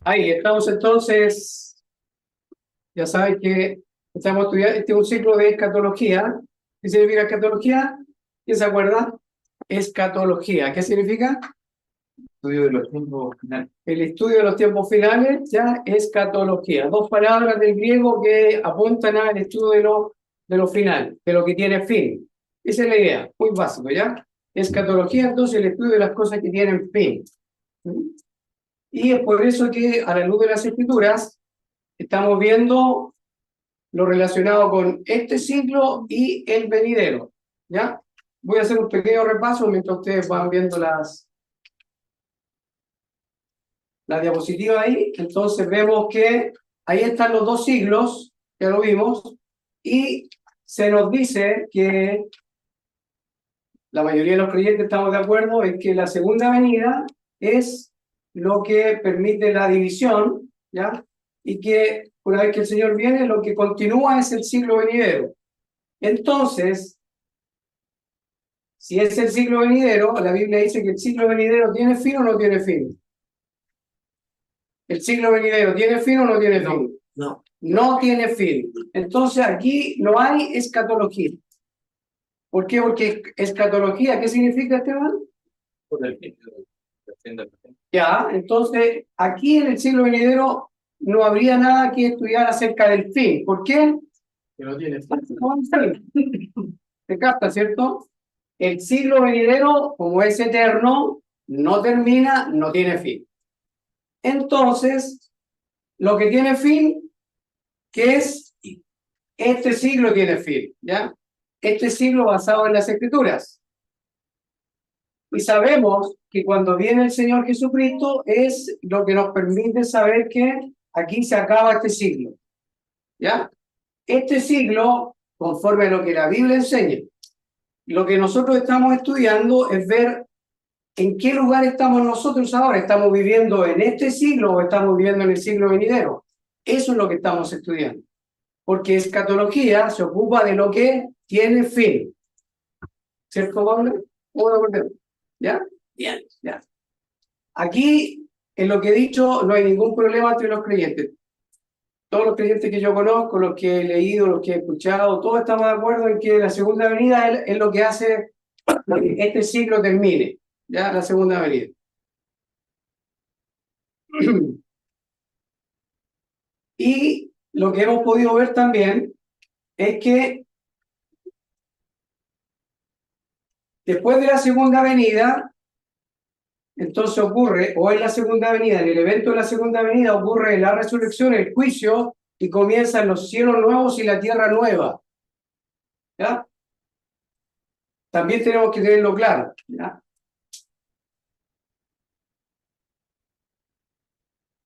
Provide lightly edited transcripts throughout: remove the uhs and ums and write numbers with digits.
Ahí estamos entonces, ya saben que estamos estudiando, este es un ciclo de escatología. ¿Qué significa escatología? ¿Quién se acuerda? Escatología, ¿qué significa? Estudio de los tiempos finales. El estudio de los tiempos finales, ya, escatología. Dos palabras del griego que apuntan al estudio de lo final, de lo que tiene fin. Esa es la idea, muy básico, ¿ya? Escatología, entonces, el estudio de las cosas que tienen fin. Y es por eso que, a la luz de las escrituras, estamos viendo lo relacionado con este ciclo y el venidero, ¿ya? Voy a hacer un pequeño repaso mientras ustedes van viendo las diapositivas ahí. Entonces vemos que ahí están los dos siglos, ya lo vimos, y se nos dice que la mayoría de los creyentes estamos de acuerdo en que la segunda venida es lo que permite la división, ¿ya? Y que una vez que el Señor viene, lo que continúa es el siglo venidero. Entonces, si es el siglo venidero, la Biblia dice que el siglo venidero tiene fin o no tiene fin. ¿El siglo venidero tiene fin o no tiene fin? No. No tiene fin. Entonces aquí no hay escatología. ¿Por qué? Porque escatología, ¿qué significa, Esteban? Por el fin del fin del fin. Ya, entonces aquí en el siglo venidero no habría nada que estudiar acerca del fin. ¿Por qué? Que no tiene No hay fin. ¿Te capta, cierto? El siglo venidero, como es eterno, no termina, no tiene fin. Entonces, lo que tiene fin, que es este siglo tiene fin, ¿ya? Este siglo basado en las Escrituras. Y sabemos que cuando viene el Señor Jesucristo es lo que nos permite saber que aquí se acaba este siglo, ¿ya? Este siglo, conforme a lo que la Biblia enseña, lo que nosotros estamos estudiando es ver en qué lugar estamos nosotros ahora. ¿Estamos viviendo en este siglo o estamos viviendo en el siglo venidero? Eso es lo que estamos estudiando. Porque escatología se ocupa de lo que tiene fin. ¿Cierto, Pablo? ¿Ya? Bien, ya. Aquí, en lo que he dicho, no hay ningún problema entre los creyentes. Todos los creyentes que yo conozco, los que he leído, los que he escuchado, todos estamos de acuerdo en que la segunda venida es lo que hace que este siglo termine. Ya, la segunda venida. Y lo que hemos podido ver también es que después de la segunda venida, entonces ocurre, o en la segunda venida, en el evento de la segunda venida ocurre la resurrección, el juicio, y comienzan los cielos nuevos y la tierra nueva. ¿Ya? También tenemos que tenerlo claro, ¿ya?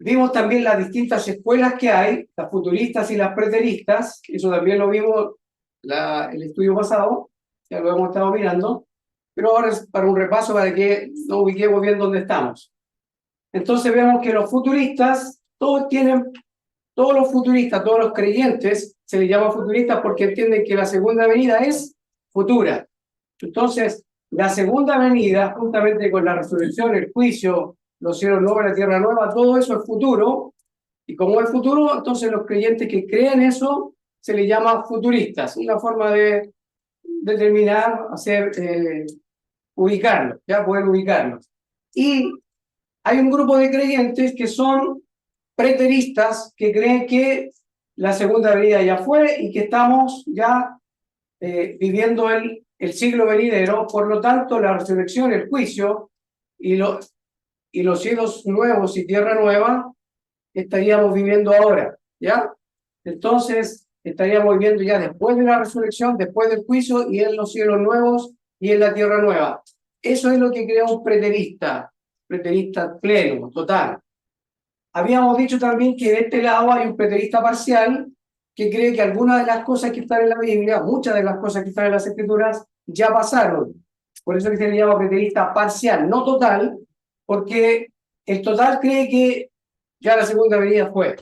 Vimos también las distintas escuelas que hay, las futuristas y las preteristas, eso también lo vimos el estudio pasado, ya lo hemos estado mirando, pero ahora es para un repaso para que nos ubiquemos bien dónde estamos. Entonces vemos que los futuristas, todos los futuristas, todos los creyentes, se les llama futuristas porque entienden que la segunda venida es futura. Entonces, la segunda venida, juntamente con la resurrección, el juicio, los cielos nuevos, la tierra nueva, todo eso es futuro. Y como es futuro, entonces los creyentes que creen eso se les llama futuristas. Una forma de determinar, ubicarlos, ya poder ubicarlos. Y hay un grupo de creyentes que son preteristas, que creen que la segunda venida ya fue y que estamos ya viviendo el siglo venidero. Por lo tanto, la resurrección, el juicio y los cielos nuevos y tierra nueva estaríamos viviendo ahora, ¿ya? Entonces, estaríamos viviendo ya después de la resurrección, después del juicio y en los cielos nuevos y en la tierra nueva. Eso es lo que crea un preterista pleno, total. Habíamos dicho también que de este lado hay un preterista parcial que cree que algunas de las cosas que están en la Biblia, muchas de las cosas que están en las Escrituras, ya pasaron. Por eso que se le llama preterista parcial, no total, porque el total cree que ya la segunda venida fue.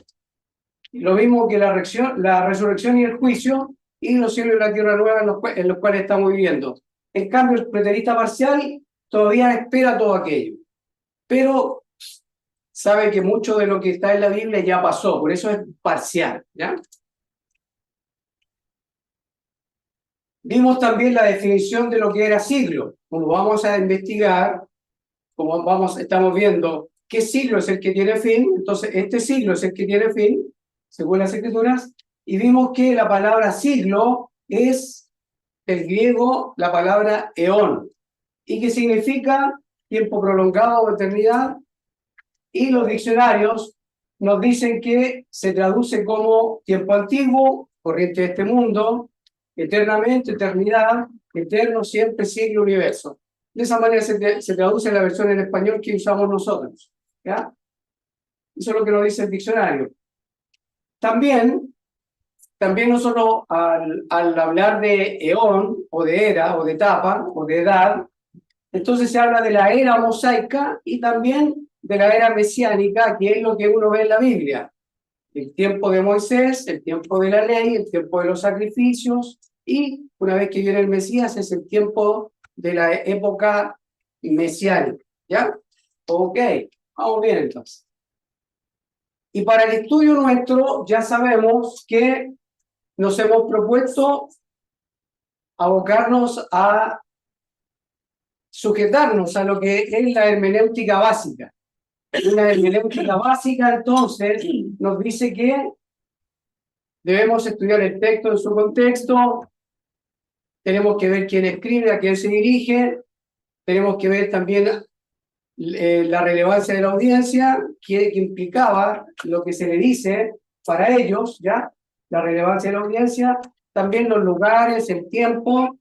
Lo mismo que la resurrección y el juicio y los cielos y la tierra nueva en los cuales estamos viviendo. En cambio, el preterista parcial todavía espera todo aquello. Pero sabe que mucho de lo que está en la Biblia ya pasó, por eso es parcial, ¿ya? Vimos también la definición de lo que era siglo. Como vamos a investigar, estamos viendo qué siglo es el que tiene fin, entonces este siglo es el que tiene fin, según las Escrituras, y vimos que la palabra siglo es del griego la palabra eón, y que significa tiempo prolongado o eternidad, y los diccionarios nos dicen que se traduce como tiempo antiguo, corriente de este mundo, eternamente, eternidad, eterno, siempre, siglo, universo. De esa manera se traduce la versión en español que usamos nosotros, ¿ya? Eso es lo que nos dice el diccionario. También nosotros al hablar de eón, o de era, o de etapa, o de edad, entonces se habla de la era mosaica y también de la era mesiánica, que es lo que uno ve en la Biblia. El tiempo de Moisés, el tiempo de la ley, el tiempo de los sacrificios, y una vez que viene el Mesías es el tiempo de la época mesiánica. ¿Ya? Ok, vamos bien entonces. Y para el estudio nuestro ya sabemos que nos hemos propuesto abocarnos a sujetarnos a lo que es la hermenéutica básica. Una hermenéutica básica, entonces, nos dice que debemos estudiar el texto en su contexto, tenemos que ver quién escribe, a quién se dirige, tenemos que ver también la relevancia de la audiencia, que implicaba lo que se le dice para ellos, ¿ya? La relevancia de la audiencia, también los lugares, el tiempo,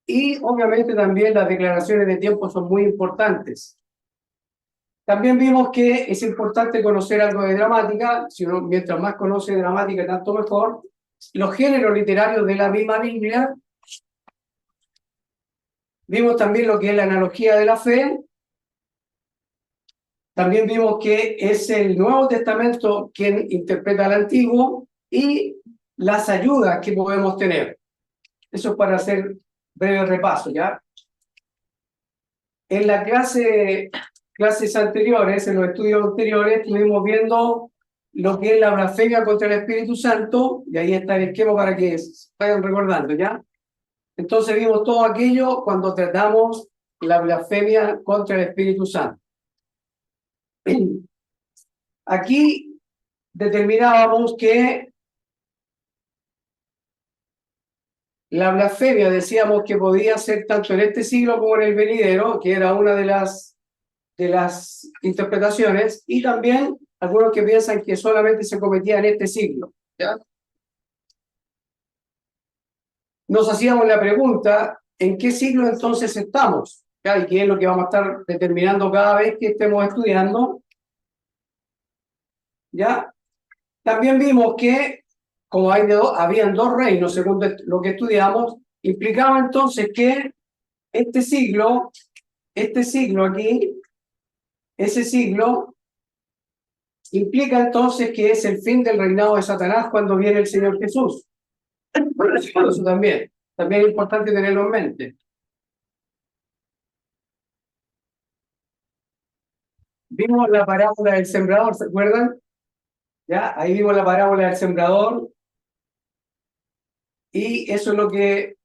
y obviamente también las declaraciones de tiempo son muy importantes. También vimos que es importante conocer algo de gramática, si uno mientras más conoce gramática, tanto mejor. Los géneros literarios de la misma Biblia. Vimos también lo que es la analogía de la fe. También vimos que es el Nuevo Testamento quien interpreta el Antiguo y las ayudas que podemos tener. Eso es para hacer breve repaso, ¿ya? En la clases anteriores, en los estudios anteriores, estuvimos viendo lo que es la blasfemia contra el Espíritu Santo, y ahí está el esquema para que vayan recordando, ¿ya? Entonces vimos todo aquello cuando tratamos la blasfemia contra el Espíritu Santo. Aquí determinábamos que la blasfemia, decíamos que podía ser tanto en este siglo como en el venidero, que era una de las interpretaciones, y también algunos que piensan que solamente se cometía en este siglo, ¿ya? Nos hacíamos la pregunta, ¿en qué siglo entonces estamos? ¿Ya? Y qué es lo que vamos a estar determinando cada vez que estemos estudiando, ¿ya? También vimos que, como habían dos reinos, según lo que estudiamos, implicaba entonces que este siglo aquí, ese siglo, implica entonces que es el fin del reinado de Satanás cuando viene el Señor Jesús. Eso también es importante tenerlo en mente. Vimos la parábola del sembrador, ¿se acuerdan? ¿Ya? Ahí vimos la parábola del sembrador y eso es lo que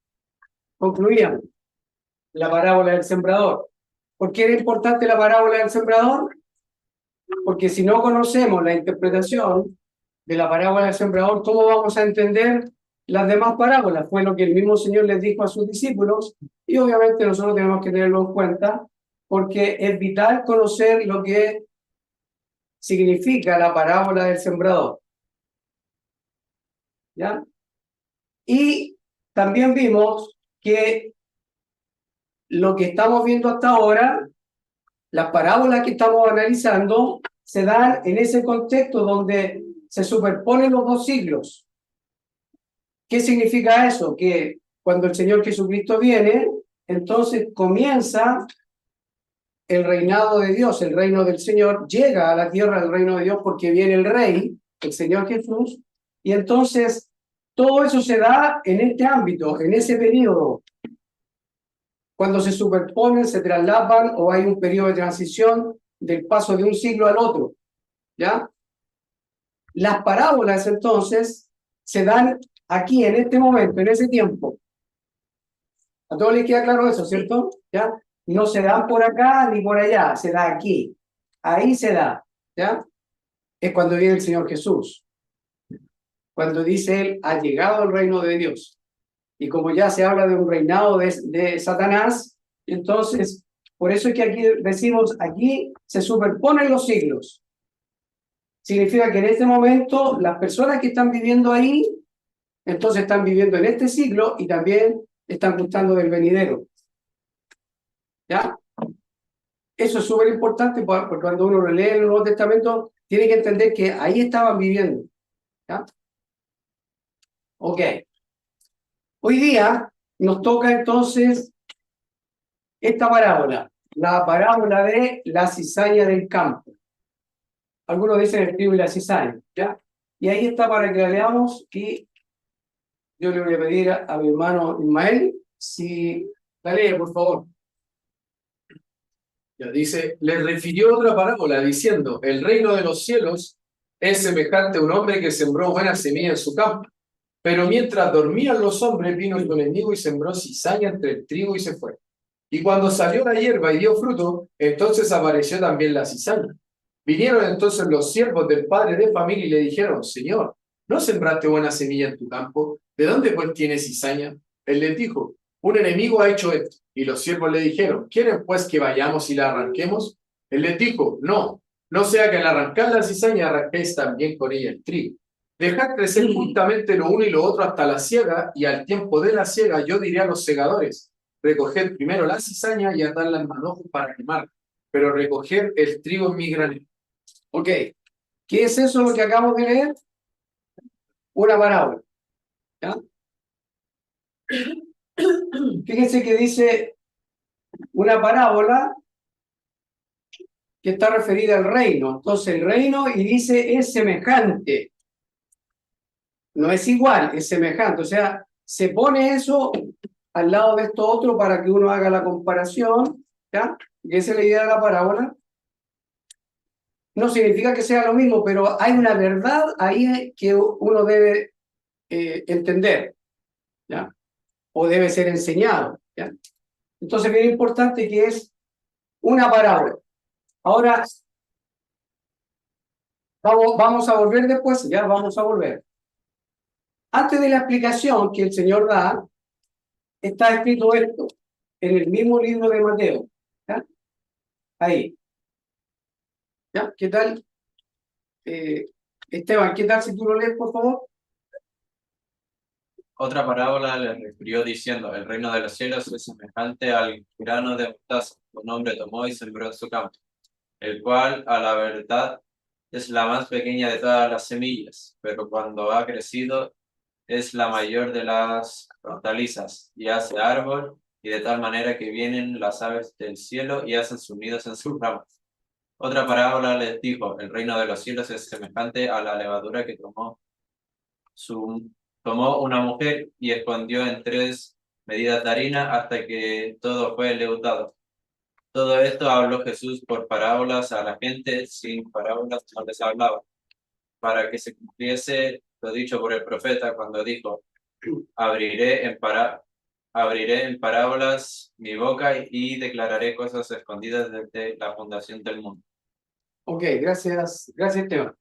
concluíamos, la parábola del sembrador. ¿Por qué era importante la parábola del sembrador? Porque si no conocemos la interpretación de la parábola del sembrador, ¿cómo vamos a entender las demás parábolas? Fue lo que el mismo Señor les dijo a sus discípulos y obviamente nosotros tenemos que tenerlo en cuenta porque es vital conocer lo que significa la parábola del sembrador. ¿Ya? Y también vimos que lo que estamos viendo hasta ahora, las parábolas que estamos analizando, se dan en ese contexto donde se superponen los dos siglos. ¿Qué significa eso? Que cuando el Señor Jesucristo viene, entonces comienza el reinado de Dios, el reino del Señor, llega a la tierra el reino de Dios porque viene el Rey, el Señor Jesús, y entonces todo eso se da en este ámbito, en ese periodo, cuando se superponen, se traslapan o hay un periodo de transición del paso de un siglo al otro. ¿ya? Las parábolas, entonces, se dan aquí, en este momento, en ese tiempo. A todos les queda claro eso, ¿cierto? ¿Ya? No se dan por acá ni por allá, se da aquí. Ahí se da, ¿ya? Es cuando viene el Señor Jesús. Cuando dice Él, ha llegado el reino de Dios. Y como ya se habla de un reinado de Satanás, entonces, por eso es que aquí decimos, aquí se superponen los siglos. Significa que en este momento las personas que están viviendo ahí, entonces están viviendo en este siglo y también están gustando del venidero. ¿Ya? Eso es súper importante porque cuando uno lee el Nuevo Testamento, tiene que entender que ahí estaban viviendo. ¿Ya? Ok. Hoy día nos toca entonces esta parábola, la parábola de la cizaña del campo. Algunos dicen el trigo y la cizaña, ¿ya? Y ahí está para que la leamos y yo le voy a pedir a mi hermano Ismael si la lee, por favor. Ya dice, le refirió otra parábola diciendo, el reino de los cielos es semejante a un hombre que sembró buena semilla en su campo. Pero mientras dormían los hombres, vino su enemigo y sembró cizaña entre el trigo y se fue. Y cuando salió la hierba y dio fruto, entonces apareció también la cizaña. Vinieron entonces los siervos del padre de familia y le dijeron, Señor, ¿no sembraste buena semilla en tu campo? ¿De dónde pues tienes cizaña? Él les dijo, un enemigo ha hecho esto. Y los siervos le dijeron, ¿quieren pues que vayamos y la arranquemos? Él les dijo, no, no sea que al arrancar la cizaña arranquéis también con ella el trigo. Dejad crecer juntamente lo uno y lo otro hasta la siega, y al tiempo de la siega yo diré a los segadores, recoged primero la cizaña y atadla en manojos para quemar, pero recoged el trigo en mi granero. Ok. ¿Qué es eso lo que acabamos de leer? Una parábola. ¿Ya? Fíjense que dice una parábola que está referida al reino. Entonces el reino y dice es semejante. No es igual, es semejante. O sea, se pone eso al lado de esto otro para que uno haga la comparación. ¿Ya? Y esa es la idea de la parábola. No significa que sea lo mismo, pero hay una verdad ahí que uno debe entender, ¿ya? O debe ser enseñado, ¿ya? Entonces, bien importante que es una parábola. Ahora, vamos a volver después, ya vamos a volver. Antes de la explicación que el Señor da, está escrito esto, en el mismo libro de Mateo, ¿ya? Ahí. ¿Ya? ¿Qué tal? Esteban, ¿qué tal si tú lo lees, por favor? Otra parábola le refirió diciendo, el reino de los cielos es semejante al grano de mostaza que un hombre tomó y sembró en su campo, el cual, a la verdad, es la más pequeña de todas las semillas, pero cuando ha crecido es la mayor de las hortalizas y hace árbol, y de tal manera que vienen las aves del cielo y hacen sus nidos en sus ramas. Otra parábola les dijo, el reino de los cielos es semejante a la levadura que tomó una mujer y escondió en 3 medidas de harina hasta que todo fue leudado. Todo esto habló Jesús por parábolas a la gente, sin parábolas no les hablaba, para que se cumpliese lo dicho por el profeta cuando dijo, abriré en parábolas mi boca y declararé cosas escondidas desde la fundación del mundo. Ok, gracias, Esteban.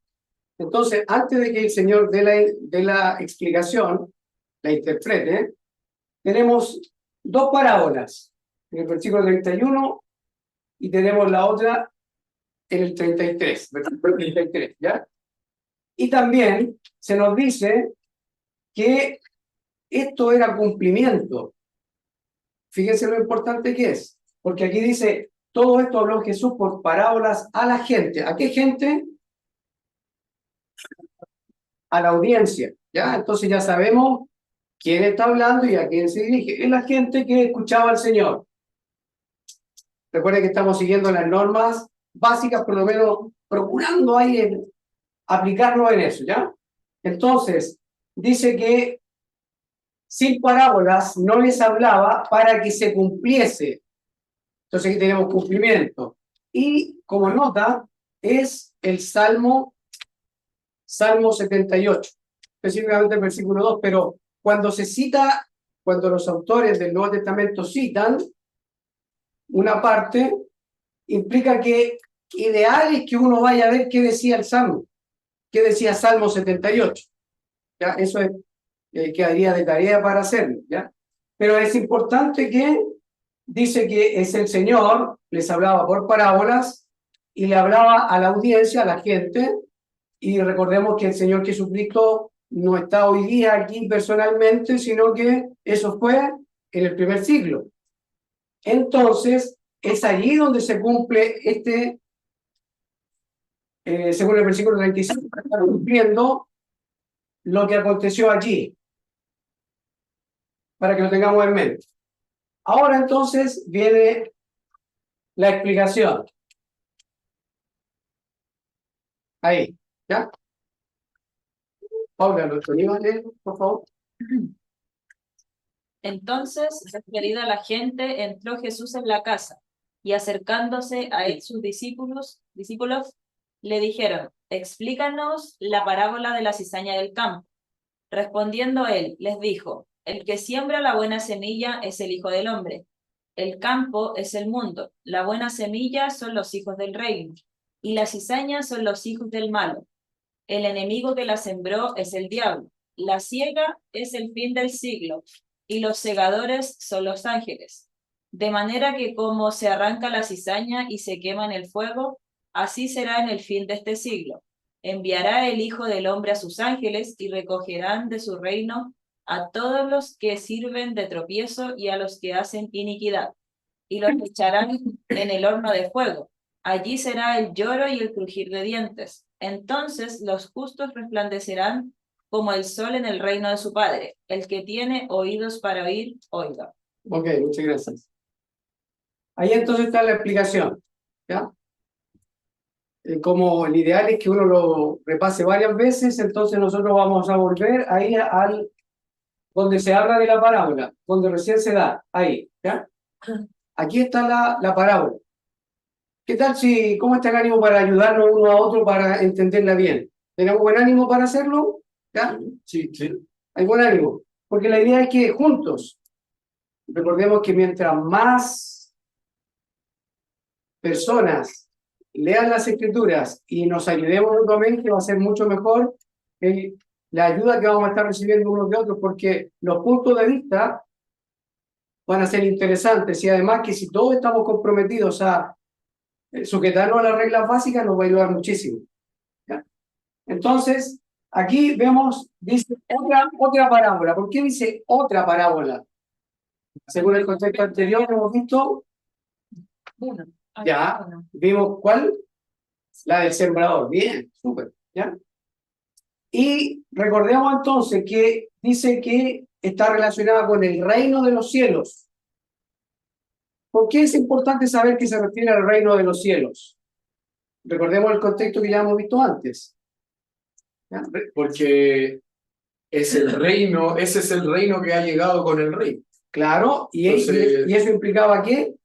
Entonces, antes de que el Señor dé la explicación, la interprete, tenemos dos parábolas, en el versículo 31 y tenemos la otra en el 33, versículo 33, ¿ya? Y también se nos dice que esto era cumplimiento. Fíjense lo importante que es, porque aquí dice, todo esto habló Jesús por parábolas a la gente. ¿A qué gente? A la audiencia, ¿ya? Entonces ya sabemos quién está hablando y a quién se dirige. Es la gente que escuchaba al Señor. Recuerden que estamos siguiendo las normas básicas, por lo menos procurando ahí aplicarlo en eso, ¿ya? Entonces, dice que sin parábolas no les hablaba para que se cumpliese. Entonces aquí tenemos cumplimiento. Y como nota, es el Salmo 78, específicamente el versículo 2, pero cuando se cita, cuando los autores del Nuevo Testamento citan una parte, implica que ideal es que uno vaya a ver qué decía el Salmo, qué decía Salmo 78. ¿Ya? Eso es, quedaría de tarea para hacerlo, ¿ya? Pero es importante que dice que es el Señor, les hablaba por parábolas y le hablaba a la audiencia, a la gente, y recordemos que el Señor Jesucristo no está hoy día aquí personalmente, sino que eso fue en el primer siglo. Entonces, es allí donde se cumple según el versículo 35, está cumpliendo lo que aconteció allí, para que lo tengamos en mente. Ahora entonces viene la explicación. Ahí, ¿ya? Paula, ¿lo iba a leer, por favor? Entonces, despedida la gente, entró Jesús en la casa, y acercándose a él sus discípulos le dijeron: explícanos la parábola de la cizaña del campo. Respondiendo él, les dijo: el que siembra la buena semilla es el Hijo del Hombre. El campo es el mundo, la buena semilla son los hijos del reino, y la cizaña son los hijos del malo. El enemigo que la sembró es el diablo. La siega es el fin del siglo, y los segadores son los ángeles. De manera que como se arranca la cizaña y se quema en el fuego, así será en el fin de este siglo. Enviará el Hijo del Hombre a sus ángeles y recogerán de su reino a todos los que sirven de tropiezo y a los que hacen iniquidad, y los echarán en el horno de fuego. Allí será el lloro y el crujir de dientes. Entonces los justos resplandecerán como el sol en el reino de su Padre. El que tiene oídos para oír, oiga. Ok, muchas gracias. Ahí entonces está la explicación, ¿ya? Como el ideal es que uno lo repase varias veces, entonces nosotros vamos a volver ahí al donde se habla de la parábola, donde recién se da, ahí, ¿ya? Aquí está la parábola. ¿Qué tal si, cómo está el ánimo para ayudarnos uno a otro para entenderla bien? ¿Tenemos buen ánimo para hacerlo? ¿Ya? Sí, sí. Hay buen ánimo. Porque la idea es que juntos, recordemos que mientras más personas lean las escrituras y nos ayudemos mutuamente, va a ser mucho mejor la ayuda que vamos a estar recibiendo unos de otros, porque los puntos de vista van a ser interesantes y además que si todos estamos comprometidos a sujetarnos a las reglas básicas nos va a ayudar muchísimo, ¿ya? Entonces, aquí vemos, dice otra parábola. ¿Por qué dice otra parábola? Según el contexto anterior hemos visto, Uno. ya, Uno. vimos ¿cuál? La del sembrador. Bien, súper, ¿ya? Y recordemos entonces que dice que está relacionada con el reino de los cielos. ¿Por qué es importante saber que se refiere al reino de los cielos? Recordemos el contexto que ya hemos visto antes. ¿Ya? Porque es el reino, ese es el reino que ha llegado con el rey. Claro, y Entonces, eso implicaba ¿qué?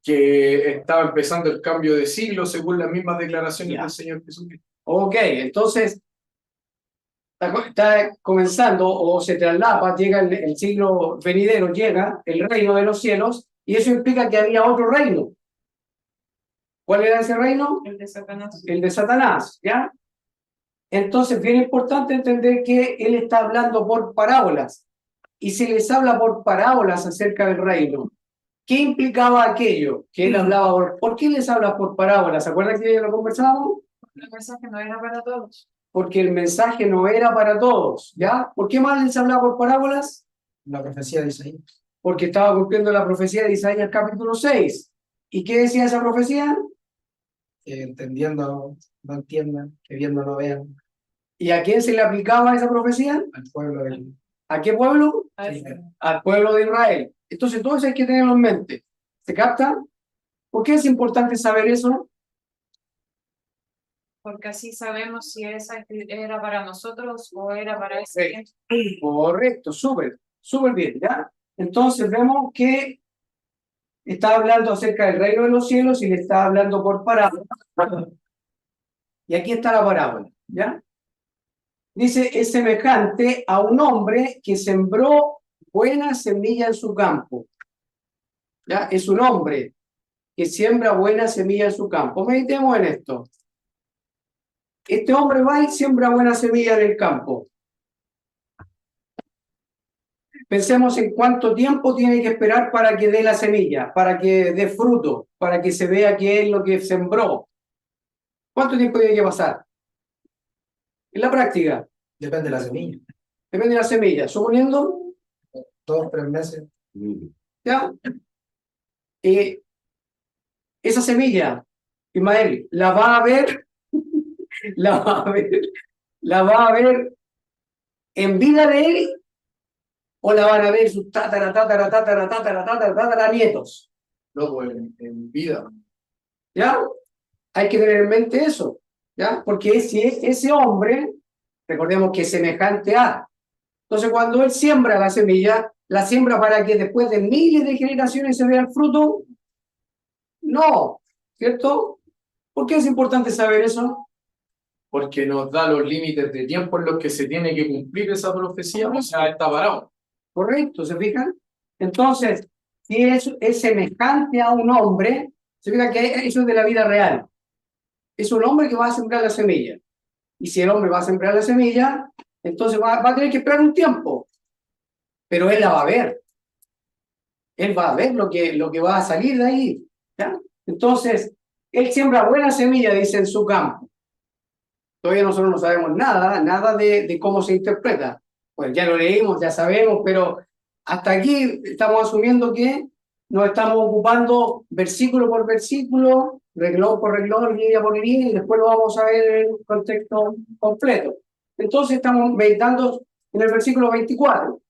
que estaba empezando el cambio de siglo según las mismas declaraciones Ya. del Señor Jesucristo. Ok, entonces está comenzando o se traslapa, llega el siglo venidero, llega el reino de los cielos, y eso implica que había otro reino. ¿Cuál era ese reino? El de Satanás. El de Satanás, ¿ya? Entonces, bien importante entender que él está hablando por parábolas, y si les habla por parábolas acerca del reino, ¿qué implicaba aquello? Que él hablaba ¿por qué les habla por parábolas? ¿Se acuerdan que ya lo conversábamos? El mensaje no era para todos. Porque el mensaje no era para todos, ¿ya? ¿Por qué más les hablaba por parábolas? La profecía de Isaías. Porque estaba cumpliendo la profecía de Isaías capítulo 6. ¿Y qué decía esa profecía? Que entendiendo no entiendan, que viendo no vean, ¿Y a quién se le aplicaba esa profecía? al pueblo del ¿A qué pueblo? Al pueblo de Israel. Entonces, todo eso hay que tenerlo en mente. ¿Se capta? ¿Por qué es importante saber eso? Porque así sabemos si esa era para nosotros o era para ese tiempo. Correcto, súper, súper bien, ¿ya? Entonces vemos que está hablando acerca del reino de los cielos y le está hablando por parábolas. Y aquí está la parábola, ¿ya? Dice, es semejante a un hombre que sembró buena semilla en su campo. ¿Ya? Es un hombre que siembra buena semilla en su campo. Meditemos en esto. Este hombre va y siembra buena semilla en el campo. Pensemos en cuánto tiempo tiene que esperar para que dé la semilla, para que dé fruto, para que se vea qué es lo que sembró. ¿Cuánto tiempo tiene que pasar? En la práctica, Depende de la semilla. depende de la semilla. Suponiendo, 2, 3 meses. ¿ya? Esa semilla, Ismael, la va a ver, la va a ver, la va a ver en vida de él, o la van a ver sus tatara nietos. Luego en vida. ¿Ya? Hay que tener en mente eso, ¿ya? Porque si ese hombre, recordemos que es semejante a. Entonces, cuando él siembra la siembra para que después de miles de generaciones se vea el fruto. No, ¿cierto? ¿Por qué es importante saber eso? Porque nos da los límites de tiempo en los que se tiene que cumplir esa profecía, o sea, está parado. Correcto, ¿se fijan? Entonces, si es semejante a un hombre, se fija que eso es de la vida real. Es un hombre que va a sembrar la semilla. Y si el hombre va a sembrar la semilla, entonces va a tener que esperar un tiempo. Pero él la va a ver. Él va a ver lo que va a salir de ahí, ¿ya? Entonces, él siembra buena semilla, dice, en su campo. Todavía nosotros no sabemos nada de cómo se interpreta. Pues ya lo leímos, ya sabemos, pero hasta aquí estamos asumiendo que nos estamos ocupando versículo por versículo, renglón por renglón, línea por línea, y después lo vamos a ver en un contexto completo. Entonces estamos meditando en el versículo 24.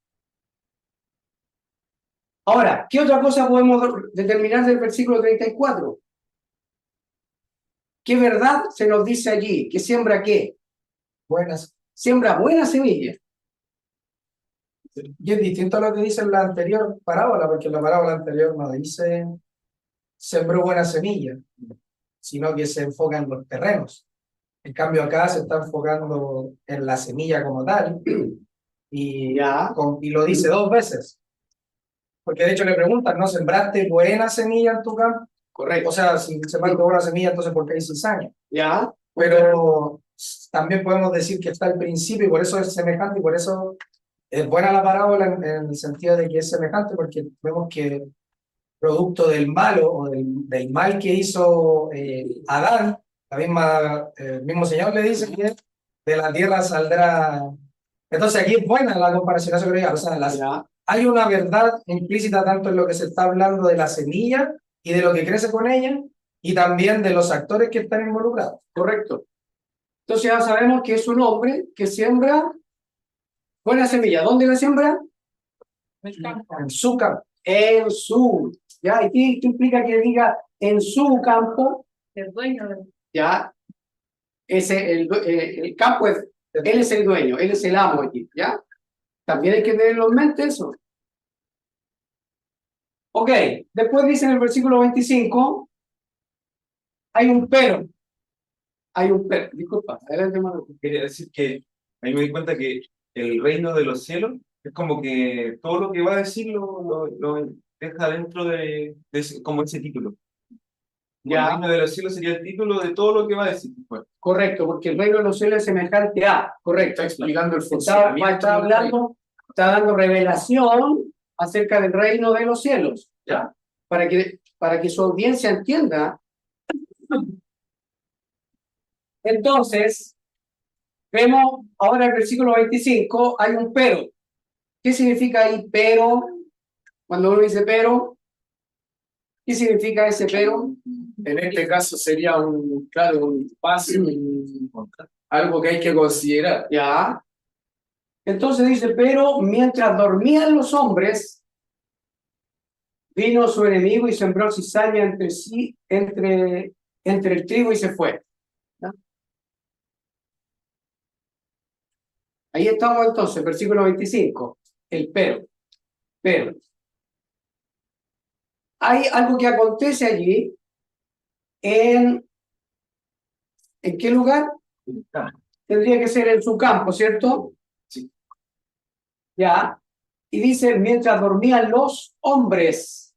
Ahora, ¿qué otra cosa podemos determinar del versículo 34? ¿Qué verdad se nos dice allí? ¿Que siembra qué? Buenas. Siembra buena semilla. Y es distinto a lo que dice en la anterior parábola, porque en la parábola anterior no dice sembró buena semilla, sino que se enfoca en los terrenos. En cambio, acá se está enfocando en la semilla como tal, y, Ya. y lo dice 2 veces. Porque de hecho le preguntan, ¿no sembraste buena semilla en tu campo? Correcto. O sea, si sembraste buena semilla, entonces ¿por qué hay cizaña? Ya. Pero también podemos decir que está el principio y por eso es semejante y por eso es buena la parábola en el sentido de que es semejante, porque vemos que producto del malo o del mal que hizo Adán, el mismo Señor le dice que de la tierra saldrá. Entonces aquí es buena la comparación, eso creo, o sea, Ya. hay una verdad implícita tanto en lo que se está hablando de la semilla y de lo que crece con ella, y también de los actores que están involucrados. Correcto. Entonces ya sabemos que es un hombre que siembra buena semilla. ¿Dónde la siembra? En su campo. En su. ¿Ya? ¿Y qué implica que diga en su campo? El dueño de ¿Ya? El campo es, él es el dueño, él es el amo aquí, ¿ya? También hay que tenerlo en mente eso. Ok, después dice en el versículo 25, hay un pero. Hay un pero. Disculpa, adelante, hermano. Quería decir que a mí me di cuenta que el reino de los cielos es como que todo lo que va a decir lo deja dentro como ese título. El Ya. reino de los cielos sería el título de todo lo que va a decir. Pues. Correcto, porque el reino de los cielos es semejante a. Correcto. Está explicando el Está funcionamiento. hablando, está dando revelación acerca del reino de los cielos, ¿ya? Para que su audiencia entienda. Entonces, vemos ahora el versículo 25, hay un pero. ¿Qué significa ahí pero? Cuando uno dice pero, ¿qué significa ese pero? En este caso sería claro, un paso, algo que hay que considerar. Ya. Entonces dice, pero mientras dormían los hombres, vino su enemigo y sembró cizaña entre el trigo y se fue. ¿Ya? Ahí estamos entonces, versículo 25, el pero. Pero hay algo que acontece allí en ¿En qué lugar? Tendría que ser en su campo, ¿cierto? Sí. Ya. Y dice, mientras dormían los hombres.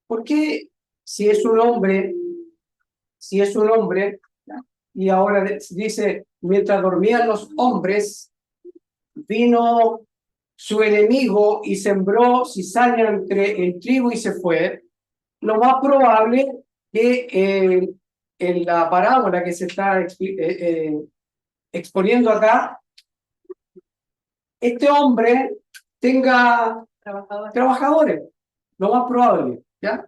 ¿Por qué si es un hombre, y ahora dice, mientras dormían los hombres, vino su enemigo y sembró cizaña entre el trigo y se fue? Lo más probable que en la parábola que se está exponiendo acá, este hombre tenga trabajadores, lo más probable, ¿ya?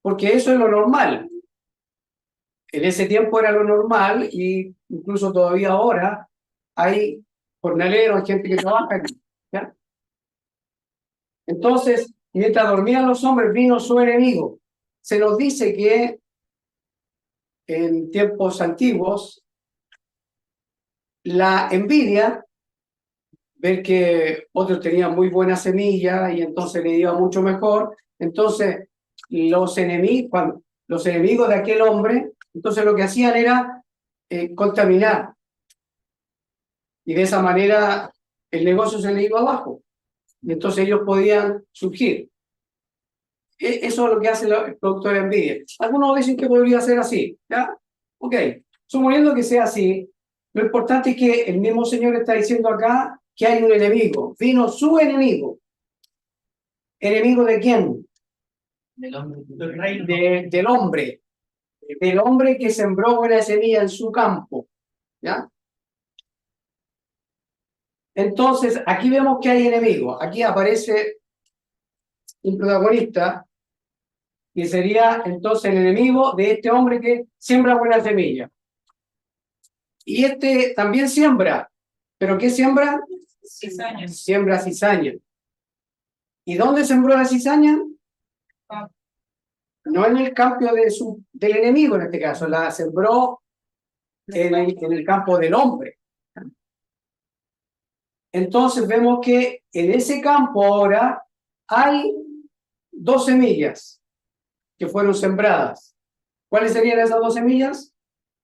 Porque eso es lo normal. En ese tiempo era lo normal y incluso todavía ahora hay jornaleros, hay gente que trabaja aquí, ¿ya? Entonces, mientras dormían los hombres, vino su enemigo. Se nos dice que en tiempos antiguos, la envidia, ver que otros tenían muy buena semilla y entonces le iba mucho mejor, entonces los enemigos de aquel hombre, entonces lo que hacían era contaminar, y de esa manera el negocio se le iba abajo y entonces ellos podían surgir. Eso es lo que hace el producto de envidia. Algunos dicen que podría ser así, ¿ya? Ok, suponiendo que sea así, lo importante es que el mismo Señor está diciendo acá que hay un enemigo. Vino su enemigo. ¿Enemigo de quién? Del hombre. Del hombre que sembró buena semilla en su campo, ¿ya? Entonces, aquí vemos que hay enemigo. Aquí aparece un protagonista que sería entonces el enemigo de este hombre que siembra buena semilla. Y este también siembra. ¿Pero qué siembra? Cizaña. Siembra cizaña. ¿Y dónde sembró la cizaña? No en el campo del enemigo, en este caso. La sembró en el campo del hombre. Entonces vemos que en ese campo ahora hay 2 semillas que fueron sembradas. ¿Cuáles serían esas 2 semillas?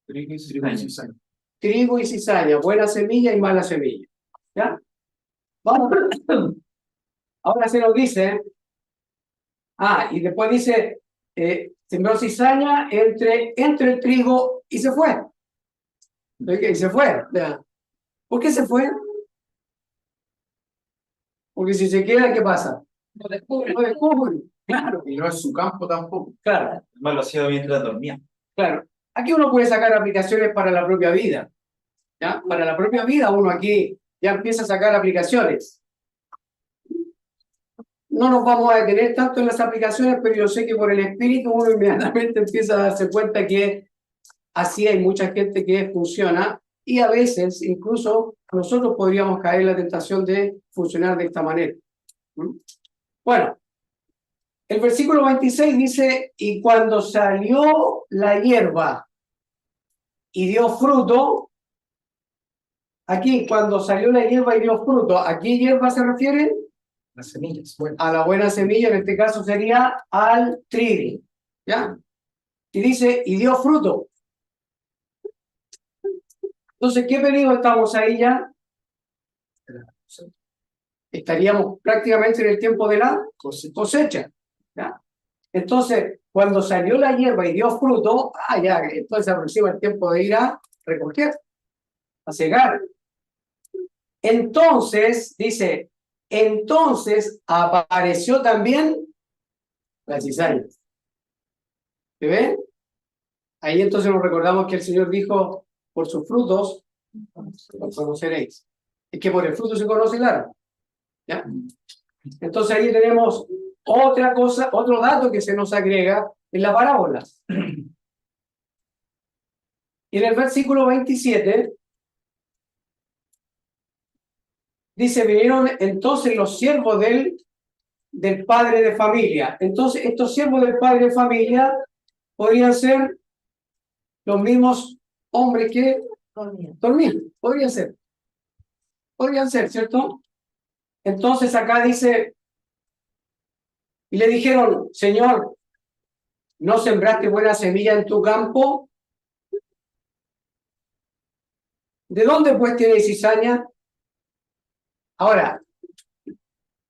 Trigo y cizaña. Trigo y cizaña, buena semilla y mala semilla. ¿Ya? Vamos. Ahora se nos dice, y después dice, sembró cizaña entre el trigo y se fue. Y se fue. ¿Ya? ¿Por qué se fue? Porque si se queda, ¿qué pasa? Lo descubre. Lo descubren. Claro, Y no es su campo tampoco. claro, Además lo hacía mientras dormía. claro. Aquí uno puede sacar aplicaciones para la propia vida. ¿Ya? Para la propia vida uno aquí ya empieza a sacar aplicaciones. No nos vamos a detener tanto en las aplicaciones, pero yo sé que por el espíritu uno inmediatamente empieza a darse cuenta que así hay mucha gente que funciona y a veces incluso nosotros podríamos caer en la tentación de funcionar de esta manera. Bueno, el versículo 26 dice, y cuando salió la hierba y dio fruto, aquí cuando salió la hierba y dio fruto, ¿a qué hierba se refiere? Las semillas. Bueno, A la buena semilla, en este caso sería al trigo, ¿ya? Y dice, y dio fruto. Entonces, ¿qué periodo estamos ahí ya? Estaríamos prácticamente en el tiempo de la cosecha, ¿ya? Entonces, cuando salió la hierba y dio fruto, ya, entonces se aproxima el tiempo de ir a recoger, a cegar. Entonces, dice, entonces apareció también la cizaña. ¿Se ve? Ahí entonces nos recordamos que el Señor dijo, por sus frutos los conoceréis. Es que por el fruto se conoce el árbol. ¿Ya? Entonces ahí tenemos otra cosa, otro dato que se nos agrega en la parábola. Y en el versículo 27 dice, vinieron entonces los siervos del padre de familia. Entonces estos siervos del padre de familia podrían ser los mismos hombres que dormían. Podrían ser, ¿cierto? Entonces acá dice, y le dijeron, Señor, ¿no sembraste buena semilla en tu campo? ¿De dónde pues tiene cizaña? Ahora,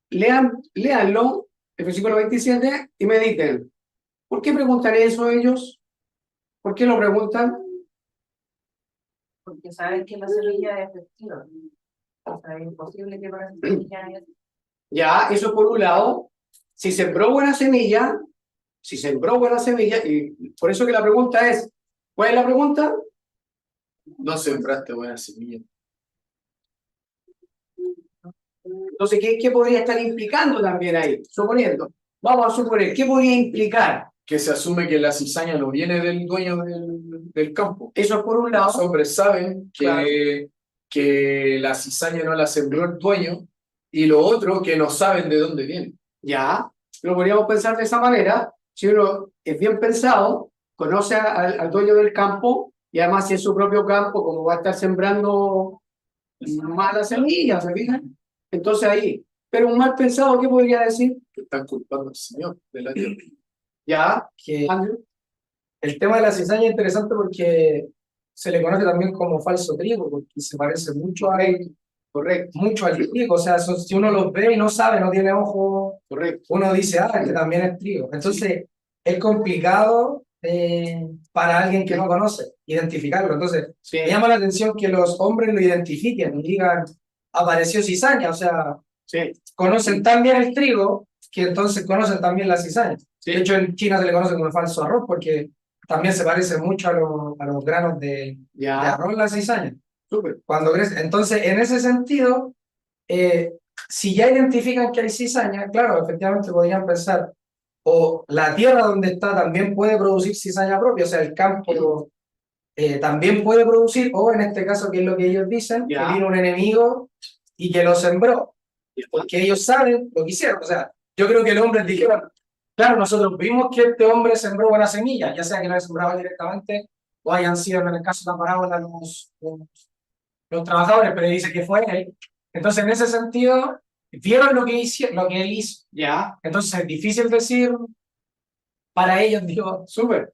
léanlo, el versículo 27, y mediten. ¿Por qué preguntan eso ellos? ¿Por qué lo preguntan? Porque saben que la semilla es efectiva. O sea, es imposible que para esa semilla haya- Ya, eso por un lado. Si sembró buena semilla, y por eso que la pregunta es, ¿cuál es la pregunta? No sembraste buena semilla. Entonces, ¿qué podría estar implicando también ahí? Suponiendo, vamos a suponer, ¿qué podría implicar? Que se asume que la cizaña no viene del dueño del campo. Eso es por un Los lado. hombres saben que la cizaña no la sembró el dueño, y lo otro, que no saben de dónde viene. Ya, lo podríamos pensar de esa manera. Si uno es bien pensado, conoce al dueño del campo, y además si es su propio campo, como va a estar sembrando malas semillas, ¿se fijan? Entonces ahí, pero un mal pensado, ¿qué podría decir? Que están culpando al Señor de la tierra. Ya, Que Andrew, el tema de la cizaña es interesante porque se le conoce también como falso trigo, porque se parece correcto, mucho al trigo. O sea, si uno los ve y no sabe, no tiene ojo, correcto. uno dice, ah, este también es trigo. Entonces, es complicado para alguien que no conoce identificarlo. Entonces, Sí, me llama la atención que los hombres lo identifiquen y digan, apareció cizaña. O sea, sí, conocen tan bien el trigo que entonces conocen también la cizaña. sí. De hecho, en China se le conoce como falso arroz porque también se parece mucho a los granos de Ya, arroz la cizaña. súper. Cuando crece. Entonces, en ese sentido, si ya identifican que hay cizaña, claro, efectivamente podrían pensar, o la tierra donde está también puede producir cizaña propia, o sea, el campo también puede producir, o en este caso, que es lo que ellos dicen, Ya. que vino un enemigo y que lo sembró, porque ellos saben lo que hicieron. O sea, yo creo que los hombres dijeron, claro, nosotros vimos que este hombre sembró buena semilla, ya sea que lo haya sembrado directamente o hayan sido, en el caso de la parábola, los trabajadores, pero dice que fue él. Entonces, en ese sentido, vieron lo que él hizo. Ya, Entonces, es difícil decir para ellos, digo, súper.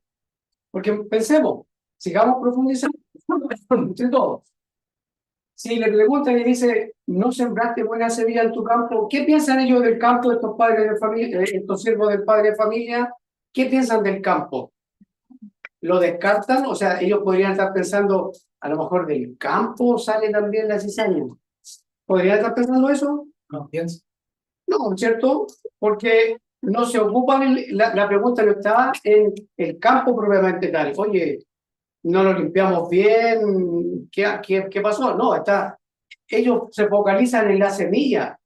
Porque pensemos, sigamos profundizando entre todos. Si le preguntan y dice, no sembraste buena semilla en tu campo, ¿qué piensan ellos del campo, estos padres de familia, estos siervos del padre de familia? ¿Qué piensan del campo? ¿Lo descartan? O sea, ellos podrían estar pensando, a lo mejor del campo sale también la cizaña. ¿Podrían estar pensando eso? no pienso. No, ¿cierto? Porque no se ocupan, la pregunta no está en el campo propiamente tal. Oye, no lo limpiamos bien, ¿qué pasó? No, ellos se focalizan en la semilla.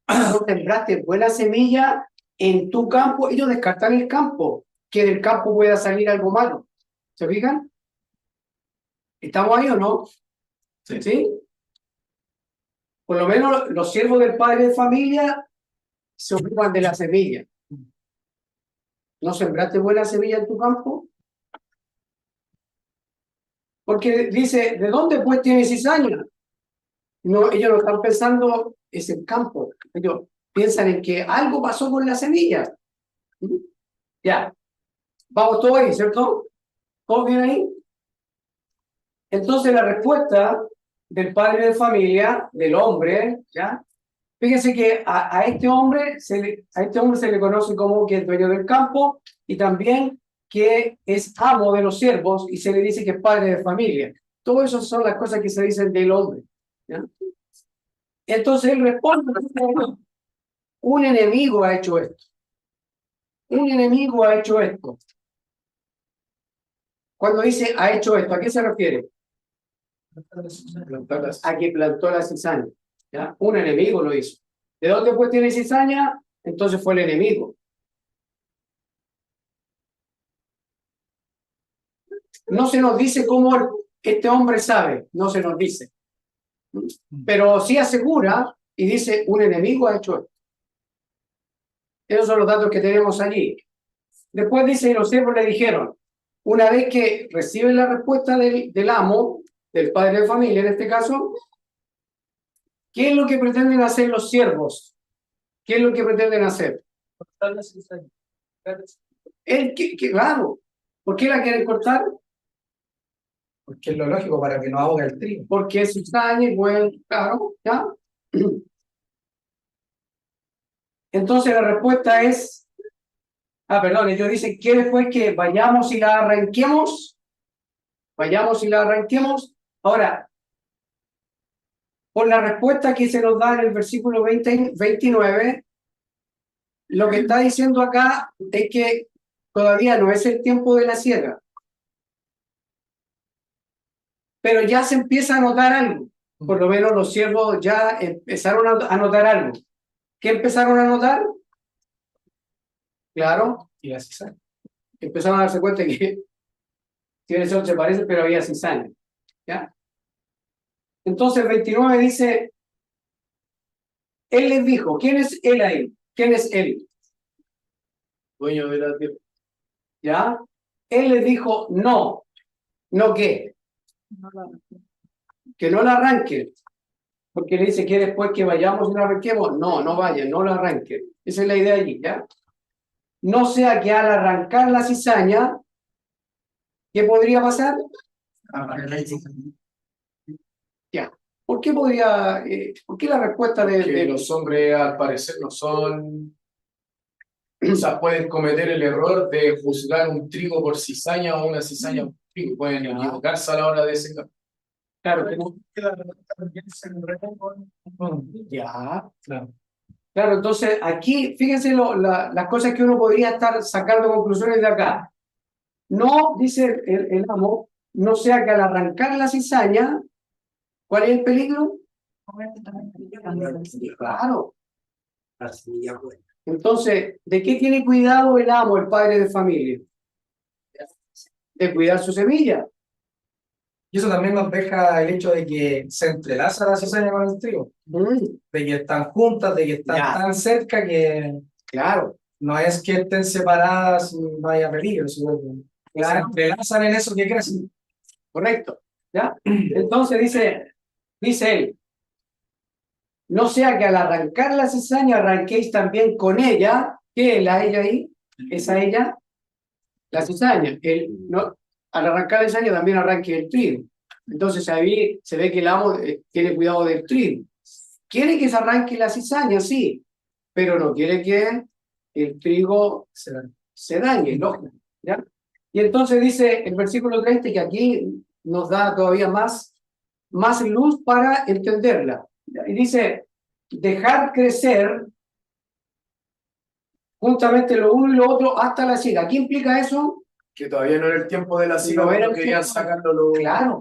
No sembraste buena semilla en tu campo, ellos descartan el campo, que del campo pueda salir algo malo. ¿Se fijan? ¿Estamos ahí o no? ¿Sí? Por lo menos los siervos del padre de familia se ocupan de la semilla. ¿No sembraste buena semilla en tu campo? Porque dice, ¿de dónde pues tienes cizaña? No, ellos no están pensando es el campo. Ellos piensan en que algo pasó con la semilla. Ya, vamos todos ahí, ¿cierto? ¿Todos bien ahí? Entonces la respuesta del padre de familia, del hombre, ¿ya? Fíjense que a este hombre se le conoce como que es dueño del campo y también que es amo de los siervos y se le dice que es padre de familia. Todo eso son las cosas que se dicen del hombre, ¿ya? Entonces él responde, un enemigo ha hecho esto. Un enemigo ha hecho esto. Cuando dice ha hecho esto, ¿a qué se refiere? A que plantó la cizaña, ¿ya? Un enemigo lo hizo. ¿De dónde pues tiene cizaña? Entonces fue el enemigo. No se nos dice cómo este hombre sabe, no se nos dice. Pero sí asegura y dice, un enemigo ha hecho esto. Esos son los datos que tenemos allí. Después dice, y los siervos le dijeron, una vez que reciben la respuesta del amo, del padre de familia en este caso, ¿qué es lo que pretenden hacer los siervos? ¿Qué es lo que pretenden hacer? Claro, ¿por qué la quieren cortar? Porque es lo lógico para que no ahogue el trigo. Porque es cizaña y bueno, claro, ¿ya? Entonces la respuesta es, perdón, ellos dicen, ¿quiere pues que vayamos y la arranquemos? Vayamos y la arranquemos. Ahora, por la respuesta que se nos da en el versículo 29, lo que está diciendo acá es que todavía no es el tiempo de la siega, pero ya se empieza a notar algo. Por lo menos los siervos ya empezaron a notar algo. ¿Qué empezaron a notar? Claro, Y la cizaña. empezaron a darse cuenta que si el sol se parece, pero había cizaña. ¿Ya? Entonces el 29 dice, él les dijo, ¿quién es él ahí? ¿Quién es él? Dueño de la tierra. ¿Ya? Él les dijo, no. ¿No qué? Que no la arranquen. Porque le dice que después que vayamos y la arranquemos. No, no vayan, no la arranquen. Esa es la idea allí, ¿ya? No sea que al arrancar la cizaña, ¿qué podría pasar? Ya. ¿Por qué podría, por qué la respuesta Que los hombres al parecer no son, o sea, pueden cometer el error de juzgar un trigo por cizaña o una cizaña por trigo, pueden equivocarse a la hora de secar. Claro, que no. Ya, claro. Claro, entonces aquí, fíjense las cosas que uno podría estar sacando conclusiones de acá. No, dice el amo, no sea que al arrancar la cizaña, ¿cuál es el peligro? Claro. Entonces, ¿de qué tiene cuidado el amo, el padre de familia? De cuidar su semilla. Y eso también nos deja el hecho de que se entrelaza la cizaña con el trigo. Mm, De que están juntas, de que están Ya. tan cerca que claro, no es que estén separadas y no haya peligro, sino que se entrelazan en eso que crecen. correcto. ¿Ya? Entonces dice él, no sea que al arrancar la cizaña arranquéis también con ella. ¿Qué es la ella ahí? ¿Esa ella? La cizaña. No, al arrancar la cizaña también arranque el trigo. Entonces ahí se ve que el amo tiene cuidado del trigo. Quiere que se arranque la cizaña, sí, pero no quiere que el trigo se dañe, ¿no? ¿Ya? Y entonces dice el versículo 30 que aquí nos da todavía más luz para entenderla. Y dice, dejar crecer juntamente lo uno y lo otro hasta la siega. ¿Qué implica eso? Que todavía no era el tiempo de la siega, No era pero el querían tiempo. sacarlo los... Claro,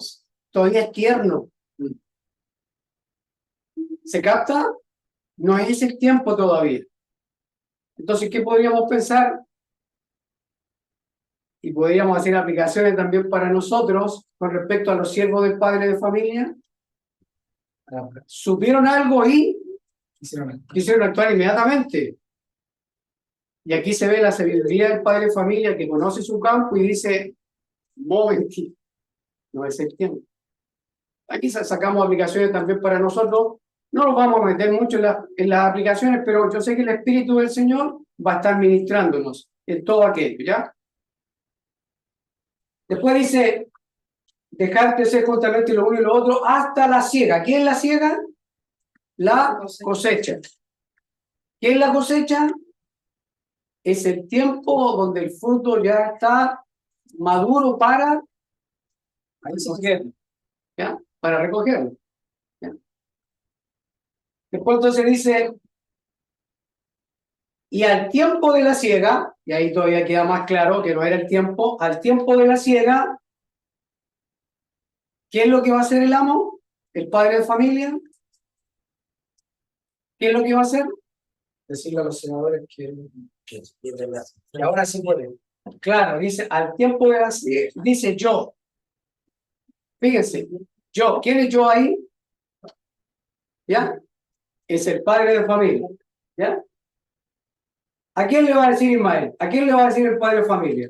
todavía es tierno. ¿Se capta? No es el tiempo todavía. Entonces, ¿qué podríamos pensar? Y podríamos hacer aplicaciones también para nosotros con respecto a los siervos del padre de familia. Supieron algo y quisieron actuar inmediatamente. Y aquí se ve la sabiduría del padre de familia que conoce su campo y dice, momentito, no es el tiempo. Aquí sacamos aplicaciones también para nosotros. No nos vamos a meter mucho en las aplicaciones, pero yo sé que el Espíritu del Señor va a estar ministrándonos en todo aquello, ¿ya? Después dice, dejar crecer juntamente lo uno y lo otro hasta la siega. ¿Qué es la siega? La cosecha. ¿Qué es la cosecha? Es el tiempo donde el fruto ya está maduro para recogerlo, ¿ya? Para recogerlo. ¿Ya? Después entonces dice, y al tiempo de la siega, y ahí todavía queda más claro que no era el tiempo, al tiempo de la siega, ¿qué es lo que va a hacer el amo? ¿El padre de familia? ¿Qué es lo que va a hacer? Decirle a los senadores que ahora sí pueden. Claro, dice, al tiempo de la siega, dice yo. Fíjense, yo, ¿quién es yo ahí? ¿Ya? Es el padre de familia. ¿Ya? ¿A quién le va a decir Ismael? ¿A quién le va a decir el padre de familia?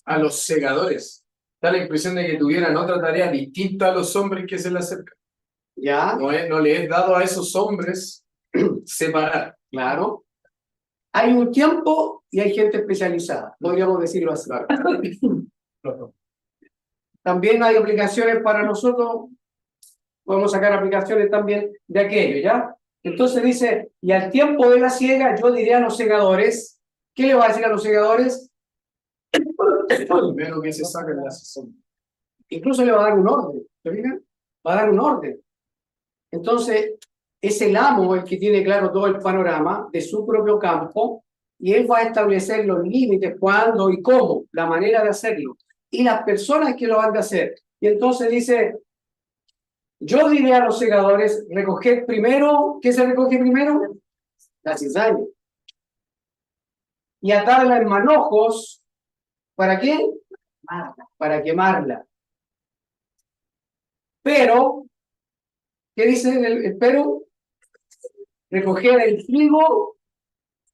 A los segadores. Da la impresión de que tuvieran otra tarea distinta a los hombres que se le acercan. ¿Ya? No le es dado a esos hombres separar. Claro. Hay un tiempo y hay gente especializada, podríamos decirlo así. También hay aplicaciones para nosotros, podemos sacar aplicaciones también de aquello, ¿ya? Entonces dice, y al tiempo de la siega, yo diré a los segadores, ¿qué le va a decir a los segadores? Primero que se saca de la cizaña. Incluso le va a dar un orden, ¿se fijan? Va a dar un orden. Entonces, es el amo el que tiene claro todo el panorama de su propio campo y él va a establecer los límites, cuándo y cómo, la manera de hacerlo y las personas que lo van a hacer. Y entonces dice, yo diré a los segadores, recoged primero, ¿qué se recoge primero? La cizaña. Y atarla en manojos, ¿para qué? Para quemarla. Pero, ¿qué dice el pero? Recoger el trigo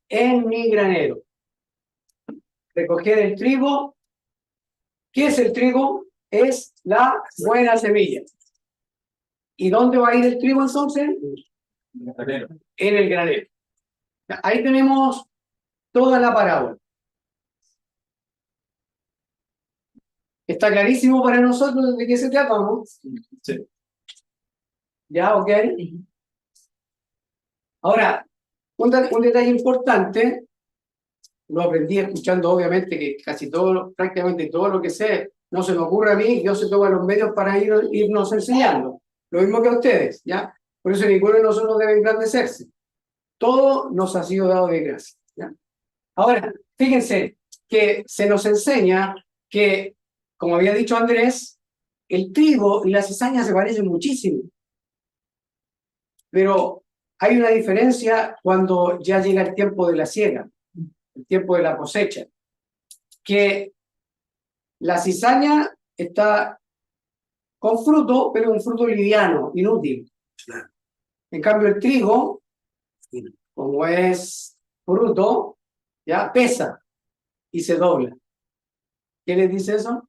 en mi granero. Recoger el trigo. ¿Qué es el trigo? Es la buena semilla. ¿Y dónde va a ir el trigo entonces? En el granero. Ahí tenemos toda la parábola. ¿Está clarísimo para nosotros de qué se trata, no? Sí. ¿Ya? ¿Ok? Ahora, un detalle importante, lo aprendí escuchando obviamente que casi todo, prácticamente todo lo que sé, no se me ocurre a mí, yo se toma los medios para irnos enseñando. Lo mismo que a ustedes, ¿ya? Por eso ninguno de nosotros debe engrandecerse. Todo nos ha sido dado de gracia, ¿ya? Ahora, fíjense que se nos enseña que, como había dicho Andrés, el trigo y la cizaña se parecen muchísimo. Pero hay una diferencia cuando ya llega el tiempo de la siega, el tiempo de la cosecha, que la cizaña está con fruto, pero un fruto liviano, inútil. En cambio, el trigo, como es fruto, ya pesa y se dobla. ¿Qué les dice eso?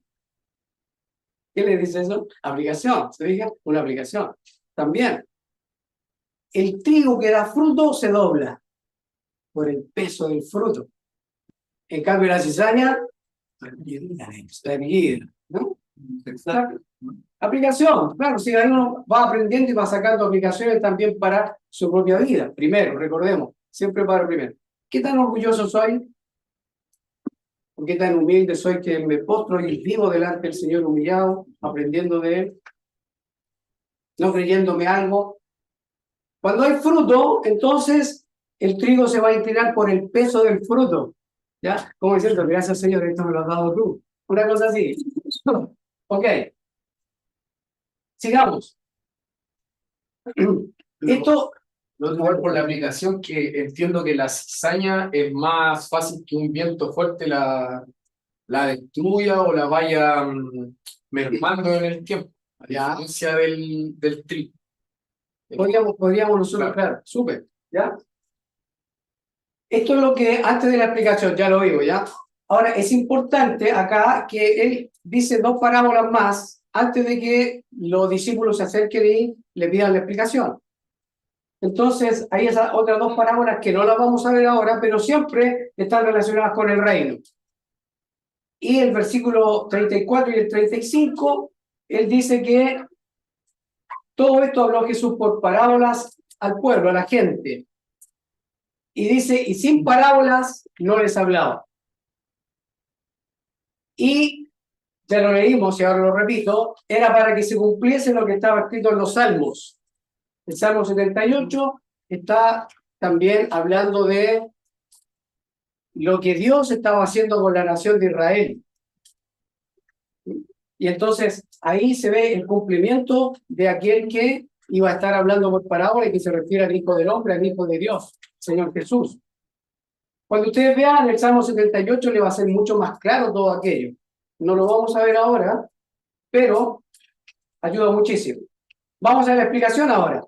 ¿Qué les dice eso? Aplicación, ¿se fija? Una aplicación. También, el trigo que da fruto se dobla por el peso del fruto. En cambio, la cizaña, está erguida, ¿no? Exacto. Aplicación, claro, si uno va aprendiendo y va sacando aplicaciones también para su propia vida. Primero, recordemos, siempre para primero. ¿Qué tan orgulloso soy? ¿O qué tan humilde soy que me postro y vivo delante del Señor humillado, aprendiendo de Él, no creyéndome algo? Cuando hay fruto, entonces el trigo se va a inclinar por el peso del fruto. ¿Ya? Como diciendo, gracias Señor, esto me lo has dado tú. Una cosa así. Ok. Sigamos. Esto, No igual por la aplicación que entiendo que la cizaña es más fácil que un viento fuerte la destruya o la vaya mermando en el tiempo, a Ya. diferencia del trigo. podríamos nosotros, claro, súper, ¿ya? Esto es lo que antes de la explicación, ya lo digo, ¿ya? Ahora, es importante acá que él dice dos parábolas más antes de que los discípulos se acerquen y le pidan la explicación. Entonces, hay esas otras dos parábolas que no las vamos a ver ahora, pero siempre están relacionadas con el reino. Y el versículo 34 y el 35, él dice que todo esto habló Jesús por parábolas al pueblo, a la gente. Y dice, y sin parábolas no les hablaba. Y, ya lo leímos y ahora lo repito, era para que se cumpliese lo que estaba escrito en los Salmos. El Salmo 78 está también hablando de lo que Dios estaba haciendo con la nación de Israel. Y entonces ahí se ve el cumplimiento de aquel que iba a estar hablando por parábola y que se refiere al Hijo del Hombre, al Hijo de Dios, Señor Jesús. Cuando ustedes vean el Salmo 78 le va a ser mucho más claro todo aquello. No lo vamos a ver ahora, pero ayuda muchísimo. Vamos a la explicación ahora.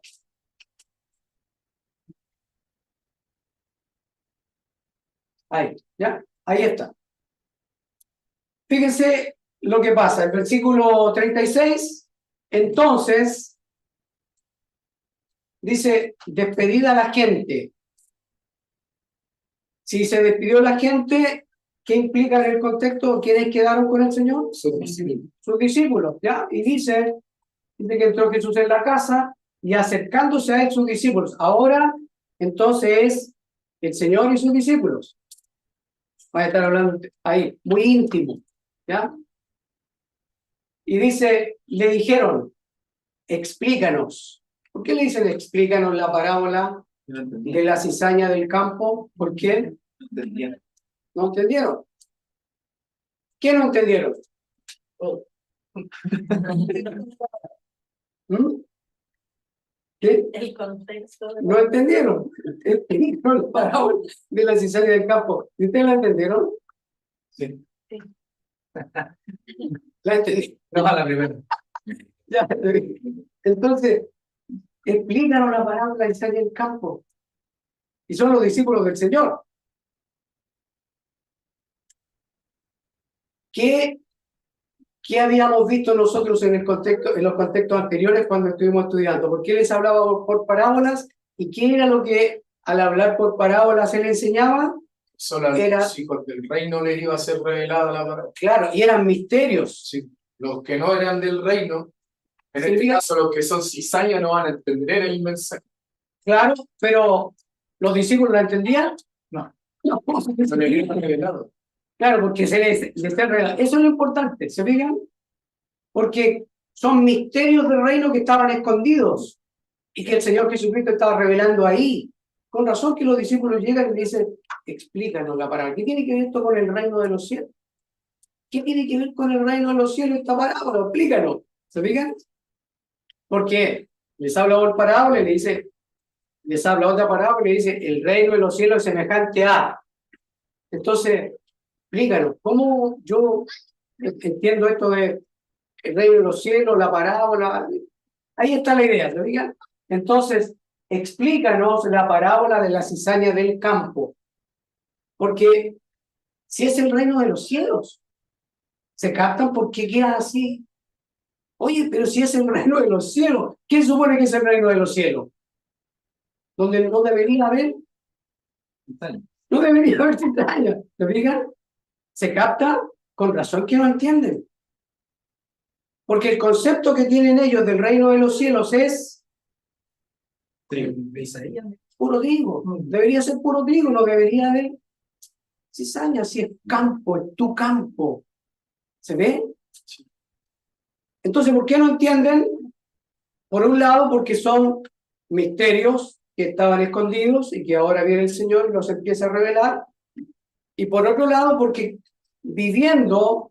Ahí, ¿ya? Ahí está. Fíjense lo que pasa. El versículo 36, entonces, dice, despedida a la gente. Si se despidió la gente, ¿qué implica en el contexto? ¿Quiénes quedaron con el Señor? Sus discípulos. Sus discípulos, ¿ya? Y dice que entró Jesús en la casa y acercándose a él sus discípulos. Ahora, entonces, es el Señor y sus discípulos. Va a estar hablando ahí, muy íntimo, ¿ya? Y dice, le dijeron, explícanos. ¿Por qué le dicen explícanos la parábola No entendí. de la cizaña del campo? ¿Por qué? No entendí. ¿No entendieron? ¿Qué no entendieron? ¿Mm? ¿Qué? El contexto. ¿No entendieron? Explicaron la parábola de la cizaña del campo. ¿Y ustedes la entendieron? Sí. La entendí. No a la primera. Ya. Entonces, explícanos la parábola de la cizaña del campo. Y son los discípulos del Señor. ¿Qué habíamos visto nosotros en los contextos anteriores cuando estuvimos estudiando? ¿Por qué les hablaba por parábolas? ¿Y qué era lo que al hablar por parábolas se le enseñaba? Solo a Era- los hijos del reino les iba a ser revelada la palabra. Claro, y eran misterios. Sí. Los que no eran del reino, en Sí, este diga- caso los que son cizaña no van a entender el mensaje. Claro, pero ¿los discípulos la entendían? No. No, No les iba revelado. claro, porque se les revela. Eso es lo importante, ¿se fijan? Porque son misterios del reino que estaban escondidos y que el Señor Jesucristo estaba revelando ahí. Con razón que los discípulos llegan y dicen, explícanos la parábola. ¿Qué tiene que ver esto con el reino de los cielos? ¿Qué tiene que ver con el reino de los cielos esta parábola? Explícanos. ¿Se fijan? Porque les habla por parábola y les habla otra parábola y dice, el reino de los cielos es semejante a. Entonces, explícanos, ¿cómo yo entiendo esto de el reino de los cielos, la parábola? Ahí está la idea, ¿se fijan? Entonces, explícanos la parábola de la cizaña del campo. Porque si es el reino de los cielos, ¿se captan por qué queda así? Oye, pero si es el reino de los cielos, ¿qué supone que es el reino de los cielos? Donde no debería haber, no debería haber cizaña, ¿se fijan? ¿Se capta? Con razón que no entienden. Porque el concepto que tienen ellos del reino de los cielos es puro trigo. Debería ser puro trigo, no debería haber cizaña, si es campo, es tu campo. ¿Se ve? Entonces, ¿por qué no entienden? Por un lado, porque son misterios que estaban escondidos y que ahora viene el Señor y los empieza a revelar. Y por otro lado, porque viviendo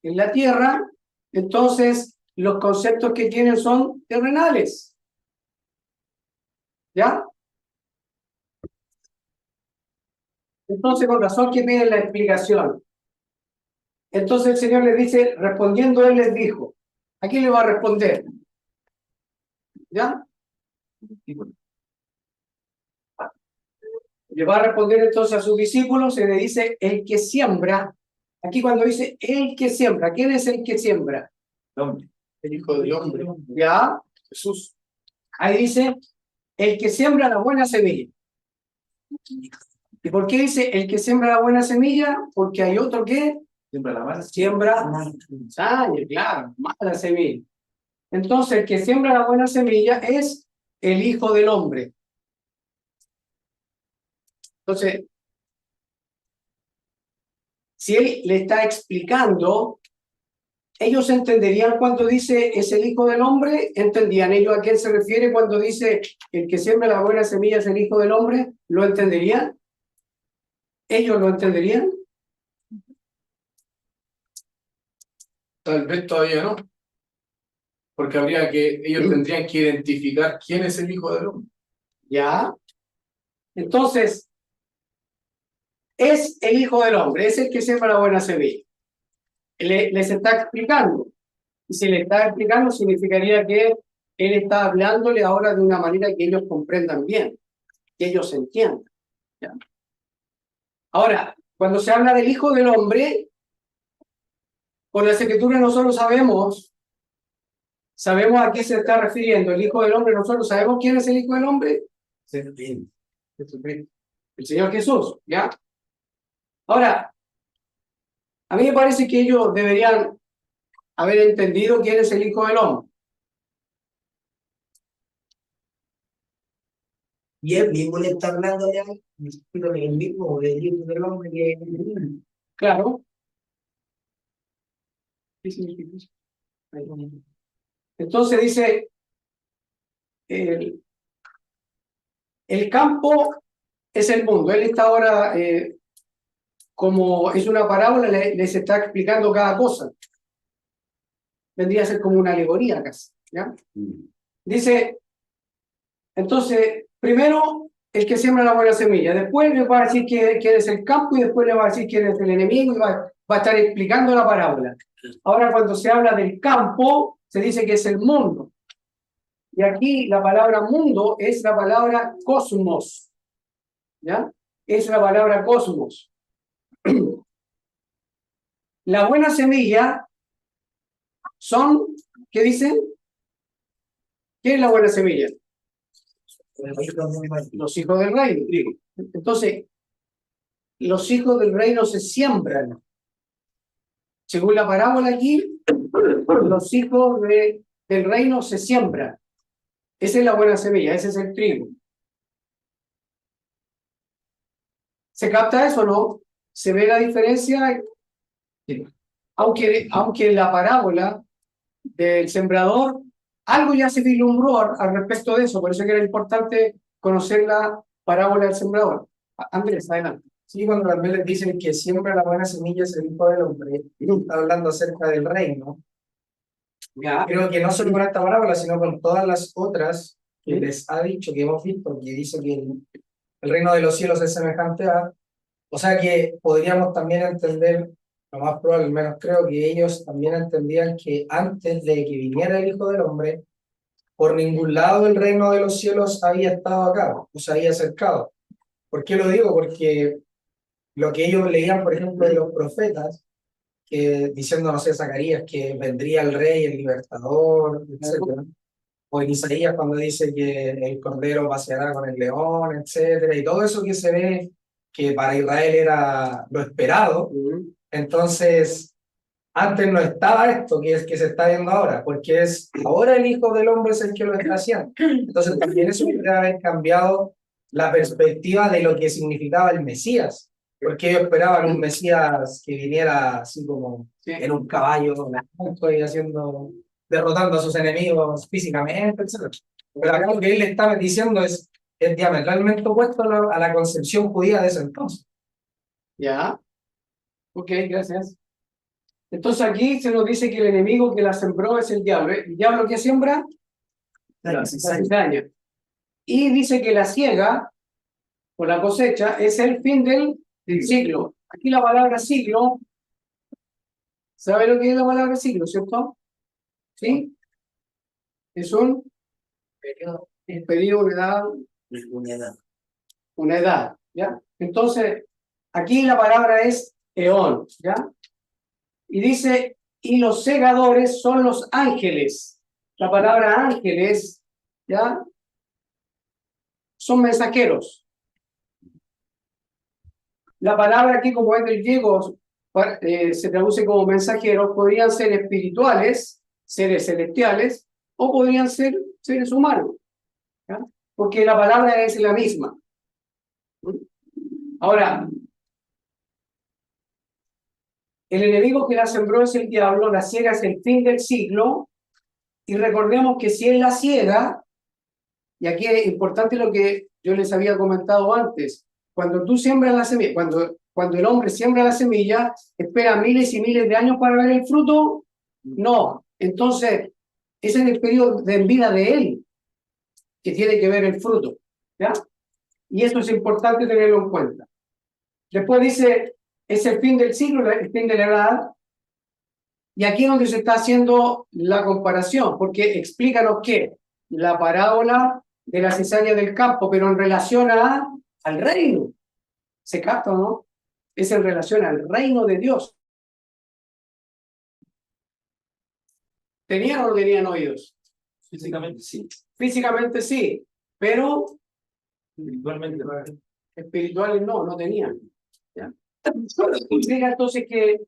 en la tierra, entonces los conceptos que tienen son terrenales. ¿Ya? Entonces, con razón que piden la explicación. Entonces el Señor les dice, respondiendo Él les dijo, ¿a quién le va a responder? ¿Ya? Le va a responder entonces a sus discípulos, se le dice, el que siembra. Aquí cuando dice, el que siembra, ¿quién es el que siembra? Hombre. El Hijo del Hombre, ¿Ya? Jesús. Ahí dice, el que siembra la buena semilla. ¿Y por qué dice el que siembra la buena semilla? Porque hay otro que Siempre la mala. siembra cizaña, claro, mala semilla. Entonces, el que siembra la buena semilla es el Hijo del Hombre. Entonces, si él le está explicando, ellos entenderían cuando dice es el Hijo del Hombre, ¿entendían ellos a qué se refiere cuando dice el que siembra la buena semilla es el Hijo del Hombre? ¿Lo entenderían? ¿Ellos lo entenderían? Tal vez todavía no. Porque ellos tendrían que identificar quién es el Hijo del Hombre. ¿Ya? Entonces, es el Hijo del Hombre, es el que siembra la buena semilla. Les está explicando. Y si le está explicando, significaría que él está hablándole ahora de una manera que ellos comprendan bien, que ellos entiendan. ¿Ya? Ahora, cuando se habla del Hijo del Hombre, por las Escrituras nosotros sabemos a qué se está refiriendo. El Hijo del Hombre, nosotros sabemos quién es el Hijo del Hombre. Jesucristo. el Señor Jesús, ¿ya? Ahora, a mí me parece que ellos deberían haber entendido quién es el Hijo del Hombre. Y él mismo le está hablando de el mismo del Hijo del Hombre que... Claro. Entonces dice, el campo es el mundo. Él está ahora, como es una parábola, les está explicando cada cosa. Vendría a ser como una alegoría casi, ¿ya? Dice, entonces, primero el que siembra la buena semilla, después le va a decir quién es el campo y después le va a decir quién es el enemigo y va a estar explicando la parábola. Ahora cuando se habla del campo, se dice que es el mundo. Y aquí la palabra mundo es la palabra cosmos, ¿ya? Es la palabra cosmos. La buena semilla son, ¿qué dicen? ¿Qué es la buena semilla? Los hijos del reino. Entonces, los hijos del reino se siembran. Según la parábola aquí, los hijos del reino se siembran. Esa es la buena semilla, ese es el trigo. ¿Se capta eso o no? ¿Se ve la diferencia? Aunque en la parábola del sembrador, algo ya se vislumbró al respecto de eso, por eso que era importante conocer la parábola del sembrador. Andrés, adelante. Sí, cuando también les dicen que siembra la buena semilla es el Hijo del Hombre, está hablando acerca del reino. Ya. Creo que no solo con esta parábola, sino con todas las otras que les ha dicho, que hemos visto, que dice que el reino de los cielos es semejante a... O sea que podríamos también entender, lo más probable, al menos creo que ellos también entendían que antes de que viniera el Hijo del Hombre, por ningún lado el reino de los cielos había estado acá, o se había acercado. ¿Por qué lo digo? Porque lo que ellos leían, por ejemplo, de los profetas, que diciendo, no sé, Zacarías, que vendría el rey, el libertador, etcétera. O en Isaías cuando dice que el cordero paseará con el león, etcétera, y todo eso que se ve que para Israel era lo esperado. Entonces, antes no estaba esto que es que se está viendo ahora, porque es ahora el Hijo del Hombre es el que lo está haciendo. Entonces, también eso debe haber cambiado la perspectiva de lo que significaba el Mesías, porque ellos esperaban un Mesías que viniera así como en un caballo, y haciendo, derrotando a sus enemigos físicamente, etc. Pero acá lo que él le estaba diciendo es diametralmente opuesto a la concepción judía de ese entonces. Ya. Ok, gracias. Entonces aquí se nos dice que el enemigo que la sembró es el diablo. ¿El diablo que siembra? La cizaña. Y dice que la siega, o la cosecha, es el fin del siglo. Aquí la palabra siglo, ¿sabe lo que es la palabra siglo, cierto? ¿Sí? Es un periodo, una edad. Una edad, ¿ya? Entonces, aquí la palabra es eón, ¿ya? Y dice, y los segadores son los ángeles. La palabra ángeles, ¿ya? Son mensajeros. La palabra aquí, como es del griego, se traduce como mensajeros, podrían ser espirituales, seres celestiales, o podrían ser seres humanos, ¿ya? Porque la palabra es la misma. Ahora, el enemigo que la sembró es el diablo, la ciega es el fin del siglo, y recordemos que si él la ciega, y aquí es importante lo que yo les había comentado antes, cuando tú siembras la semilla, cuando el hombre siembra la semilla, espera miles y miles de años para ver el fruto, no. Entonces, es en el periodo de vida de él que tiene que ver el fruto, ¿ya? Y eso es importante tenerlo en cuenta. Después dice, es el fin del siglo, el fin de la edad, y aquí es donde se está haciendo la comparación, porque explícanos qué, la parábola de la cizaña del campo, pero en relación al reino. ¿Se capta o no? Es en relación al reino de Dios. ¿Tenían o no tenían oídos? Físicamente sí, Físicamente sí, pero espiritualmente espirituales no tenían. ¿Ya? Significa entonces que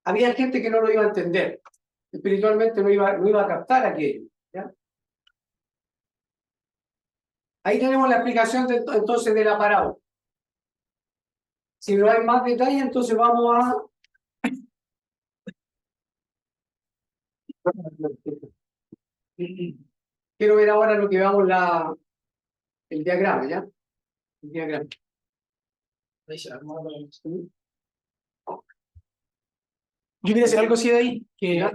había gente que no lo iba a entender, espiritualmente no iba a captar aquello. ¿Ya? Ahí tenemos la explicación entonces de la parábola. Si no hay más detalle, entonces vamos a... Quiero ver ahora lo que veamos el diagrama, ¿ya? El diagrama. Yo quería decir algo así de ahí, que ¿Ya?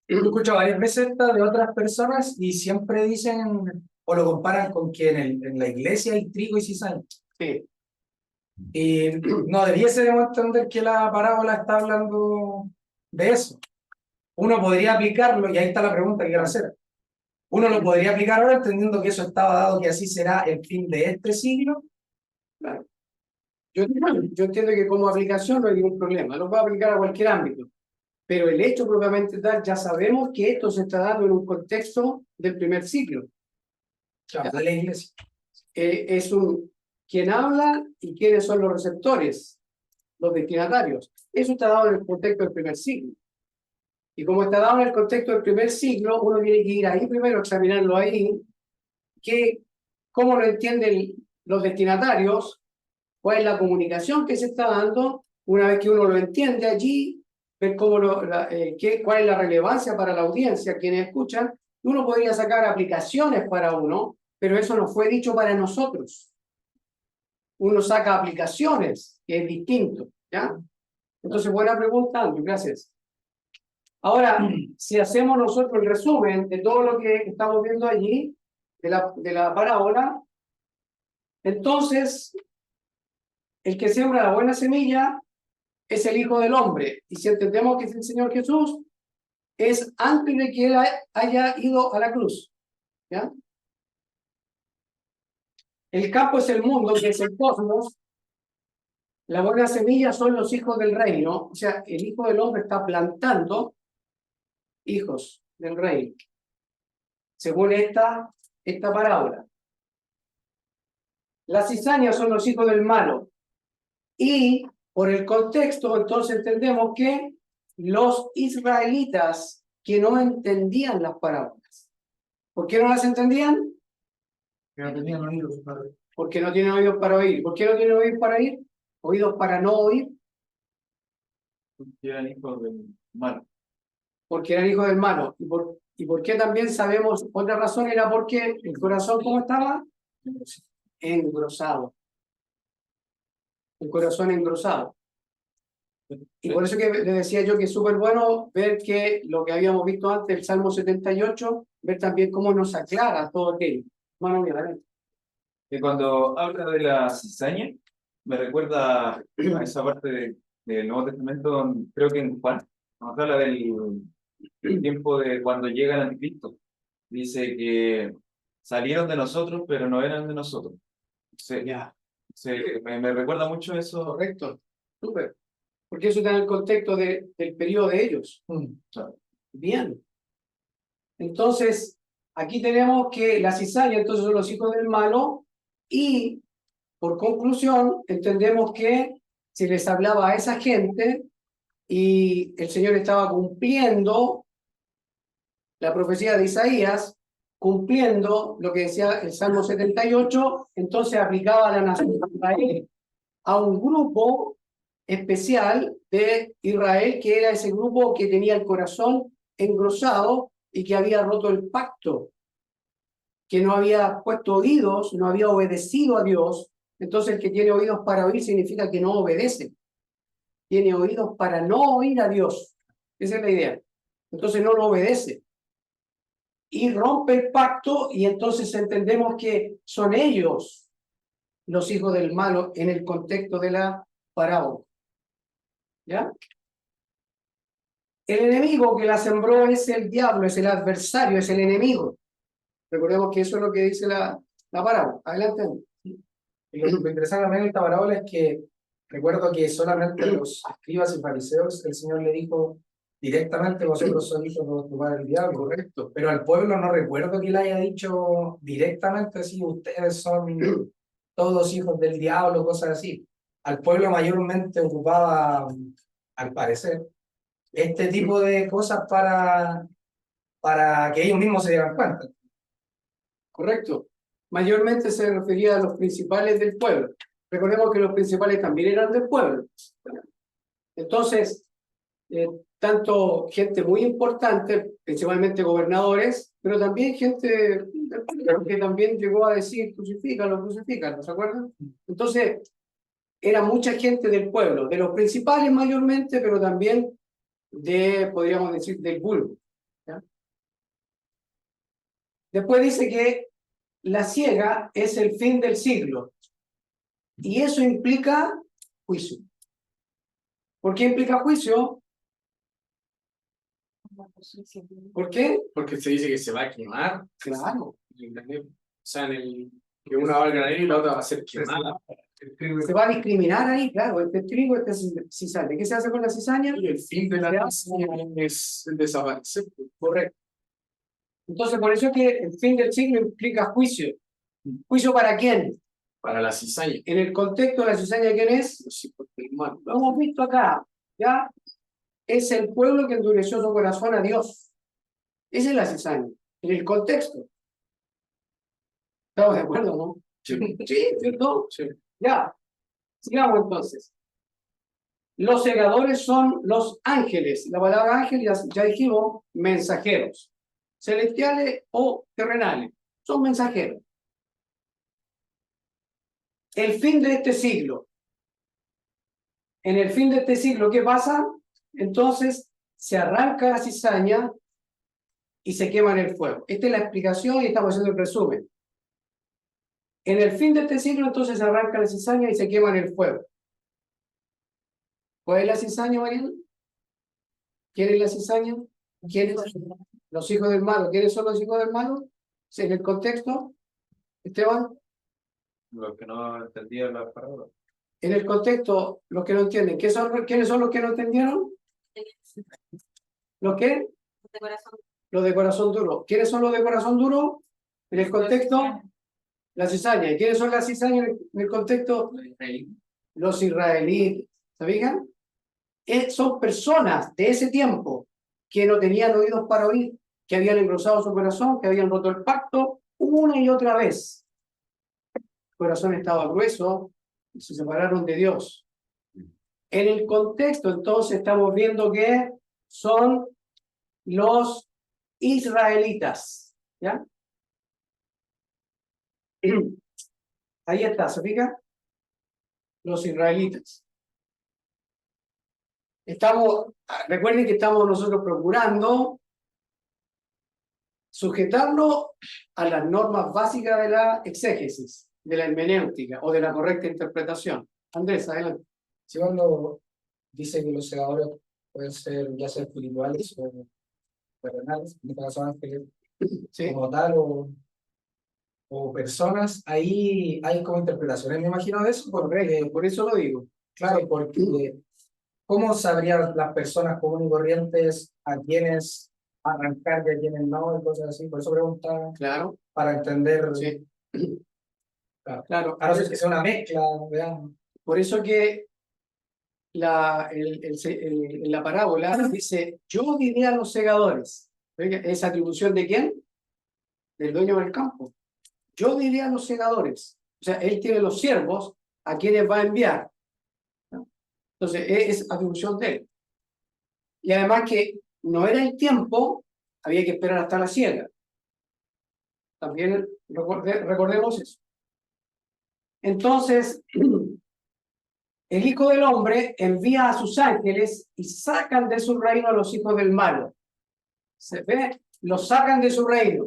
yo he escuchado varias veces esta de otras personas y siempre dicen o lo comparan con que en la iglesia hay trigo y cizaña. Sí. Y no debiésemos entender que la parábola está hablando de eso. Uno podría aplicarlo, y ahí está la pregunta que quiero hacer. Uno lo podría aplicar ahora entendiendo que eso estaba dado, que así será el fin de este siglo. Claro. Yo entiendo que como aplicación no hay ningún problema, lo puedo aplicar a cualquier ámbito, pero el hecho propiamente tal, ya sabemos que esto se está dando en un contexto del primer siglo. Claro, de la iglesia. Es quien habla y quiénes son los receptores, los destinatarios. Eso está dado en el contexto del primer siglo. Y como está dado en el contexto del primer siglo, uno tiene que ir ahí primero, examinarlo ahí, cómo lo entienden los destinatarios, cuál es la comunicación que se está dando. Una vez que uno lo entiende allí, ver cuál es la relevancia para la audiencia, quienes escuchan. Uno podría sacar aplicaciones para uno, pero eso no fue dicho para nosotros. Uno saca aplicaciones, que es distinto, ¿ya? Entonces, buena pregunta, Andrew, gracias. Ahora, si hacemos nosotros el resumen de todo lo que estamos viendo allí, de la parábola, entonces, el que siembra la buena semilla es el Hijo del Hombre. Y si entendemos que es el Señor Jesús, es antes de que Él haya ido a la cruz, ¿ya? El campo es el mundo, que es el cosmos. La buena semilla son los hijos del reino. O sea, el Hijo del Hombre está plantando hijos del reino, según esta parábola. Las cizañas son los hijos del malo. Y por el contexto, entonces entendemos que los israelitas que no entendían las parábolas. ¿Por qué no las entendían? Que no tenían oídos para oír. Porque no tienen oídos para oír. ¿Por qué no tienen oídos para oír? Oídos para no oír. Porque eran hijos del mal. Porque eran hijos del malo. ¿Y por qué también sabemos? Otra razón era porque el corazón, ¿cómo estaba? Engrosado. El corazón engrosado. Y por eso que le decía yo que es súper bueno ver que lo que habíamos visto antes, el Salmo 78, ver también cómo nos aclara todo aquello. Bueno, mira, Que cuando habla de la cizaña, me recuerda a esa parte del Nuevo Testamento, creo que en Juan, cuando habla del tiempo de cuando llega el Anticristo. Dice que salieron de nosotros, pero no eran de nosotros. ya, Me recuerda mucho eso. correcto, súper. Porque eso está en el contexto del periodo de ellos. Bien. Entonces, aquí tenemos que la cizaña, entonces son los hijos del malo, y por conclusión, entendemos que se les hablaba a esa gente y el Señor estaba cumpliendo la profecía de Isaías, cumpliendo lo que decía el Salmo 78, entonces aplicaba a la nación de Israel, a un grupo especial de Israel, que era ese grupo que tenía el corazón engrosado y que había roto el pacto, que no había puesto oídos, no había obedecido a Dios. Entonces el que tiene oídos para oír significa que no obedece. Tiene oídos para no oír a Dios. Esa es la idea. Entonces no lo obedece. Y rompe el pacto, y entonces entendemos que son ellos los hijos del malo en el contexto de la parábola. ¿Ya? El enemigo que la sembró es el diablo, es el adversario, es el enemigo. Recordemos que eso es lo que dice la parábola. Adelante. Y lo interesante también en esta parábola es que recuerdo que solamente los escribas y fariseos el Señor le dijo directamente: vosotros sois hijos de vuestro padre el diablo. Correcto. Pero al pueblo no recuerdo que le haya dicho directamente: sí, ustedes son todos hijos del diablo, cosas así. Al pueblo mayormente ocupaba, al parecer, este tipo de cosas para que ellos mismos se dieran cuenta. Correcto. Mayormente se refería a los principales del pueblo. Recordemos que los principales también eran del pueblo. Entonces, tanto gente muy importante, principalmente gobernadores, pero también gente del pueblo que también llegó a decir crucifícalo, ¿se acuerdan? Entonces, era mucha gente del pueblo, de los principales mayormente, pero también podríamos decir, del vulgo. ¿Ya? Después dice que la ciega es el fin del siglo. Y eso implica juicio. ¿Por qué implica juicio? ¿Por qué? Porque se dice que se va a quemar. Claro. O sea, que una va al granero y la otra va a ser quemada. Se va a discriminar ahí, claro, este trigo, este cizaña. ¿Qué se hace con la cizaña? Y el fin de la cizaña es el desaparecer. Correcto. Entonces, por eso es que el fin del siglo implica juicio. ¿Juicio para quién? Para la cizaña. En el contexto de la cizaña, ¿quién es? Los hijos del mal. Lo hemos visto acá, ¿ya? Es el pueblo que endureció su corazón a Dios. Esa es la cizaña, en el contexto. ¿Estamos de acuerdo, no? Sí. Sí, ¿cierto? Sí. Ya. Sigamos entonces. Los segadores son los ángeles. La palabra ángel ya dijimos, mensajeros. Celestiales o terrenales. Son mensajeros. El fin de este siglo. En el fin de este siglo, ¿qué pasa? Entonces se arranca la cizaña y se quema en el fuego. Esta es la explicación y estamos haciendo el resumen. En el fin de este siglo, entonces se arranca la cizaña y se quema en el fuego. ¿Cuál es la cizaña, Mariana? ¿Quién es la cizaña? ¿Quiénes? Los hijos del malo. ¿Quiénes son los hijos del malo? En el contexto, Esteban. Los que no entendían la palabra. En el contexto, los que no entienden. ¿Quiénes son los que no entendieron? ¿Los qué? Los de corazón duro. ¿Quiénes son los de corazón duro? En el contexto, la cizaña. ¿Y quiénes son las cizañas en el contexto? Los israelitas. ¿Se fijan? Son personas de ese tiempo que no tenían oídos para oír, que habían engrosado su corazón, que habían roto el pacto una y otra vez. El corazón estaba grueso y se separaron de Dios. En el contexto, entonces, estamos viendo que son los israelitas. ¿Ya? Ahí está, ¿se fija? Los israelitas. Recuerden que estamos nosotros procurando sujetarlo a las normas básicas de la exégesis, de la hermenéutica o de la correcta interpretación. Andrés, adelante. Si cuando dice que los segadores pueden ser ya sea espirituales o terrenales, en este caso ángeles, Sí. como tal, o personas, ahí hay como interpretaciones, me imagino de eso, porque, Por eso lo digo. claro, porque ¿cómo sabrían las personas comunes y corrientes a quienes arrancar y a quienes no, y cosas así? Por eso preguntaba, Claro. para entender, Sí. claro, a no ser que sea una mezcla, veamos. Por eso que en la parábola dice, yo diré a los segadores. ¿Es atribución de quién? Del dueño del campo. Yo diré a los segadores. O sea, él tiene los siervos a quienes va a enviar. Entonces, es atribución de él. Y además que no era el tiempo, había que esperar hasta la siega. También recordemos eso. Entonces, el Hijo del Hombre envía a sus ángeles y sacan de su reino a los hijos del malo. ¿Se ve? Los sacan de su reino.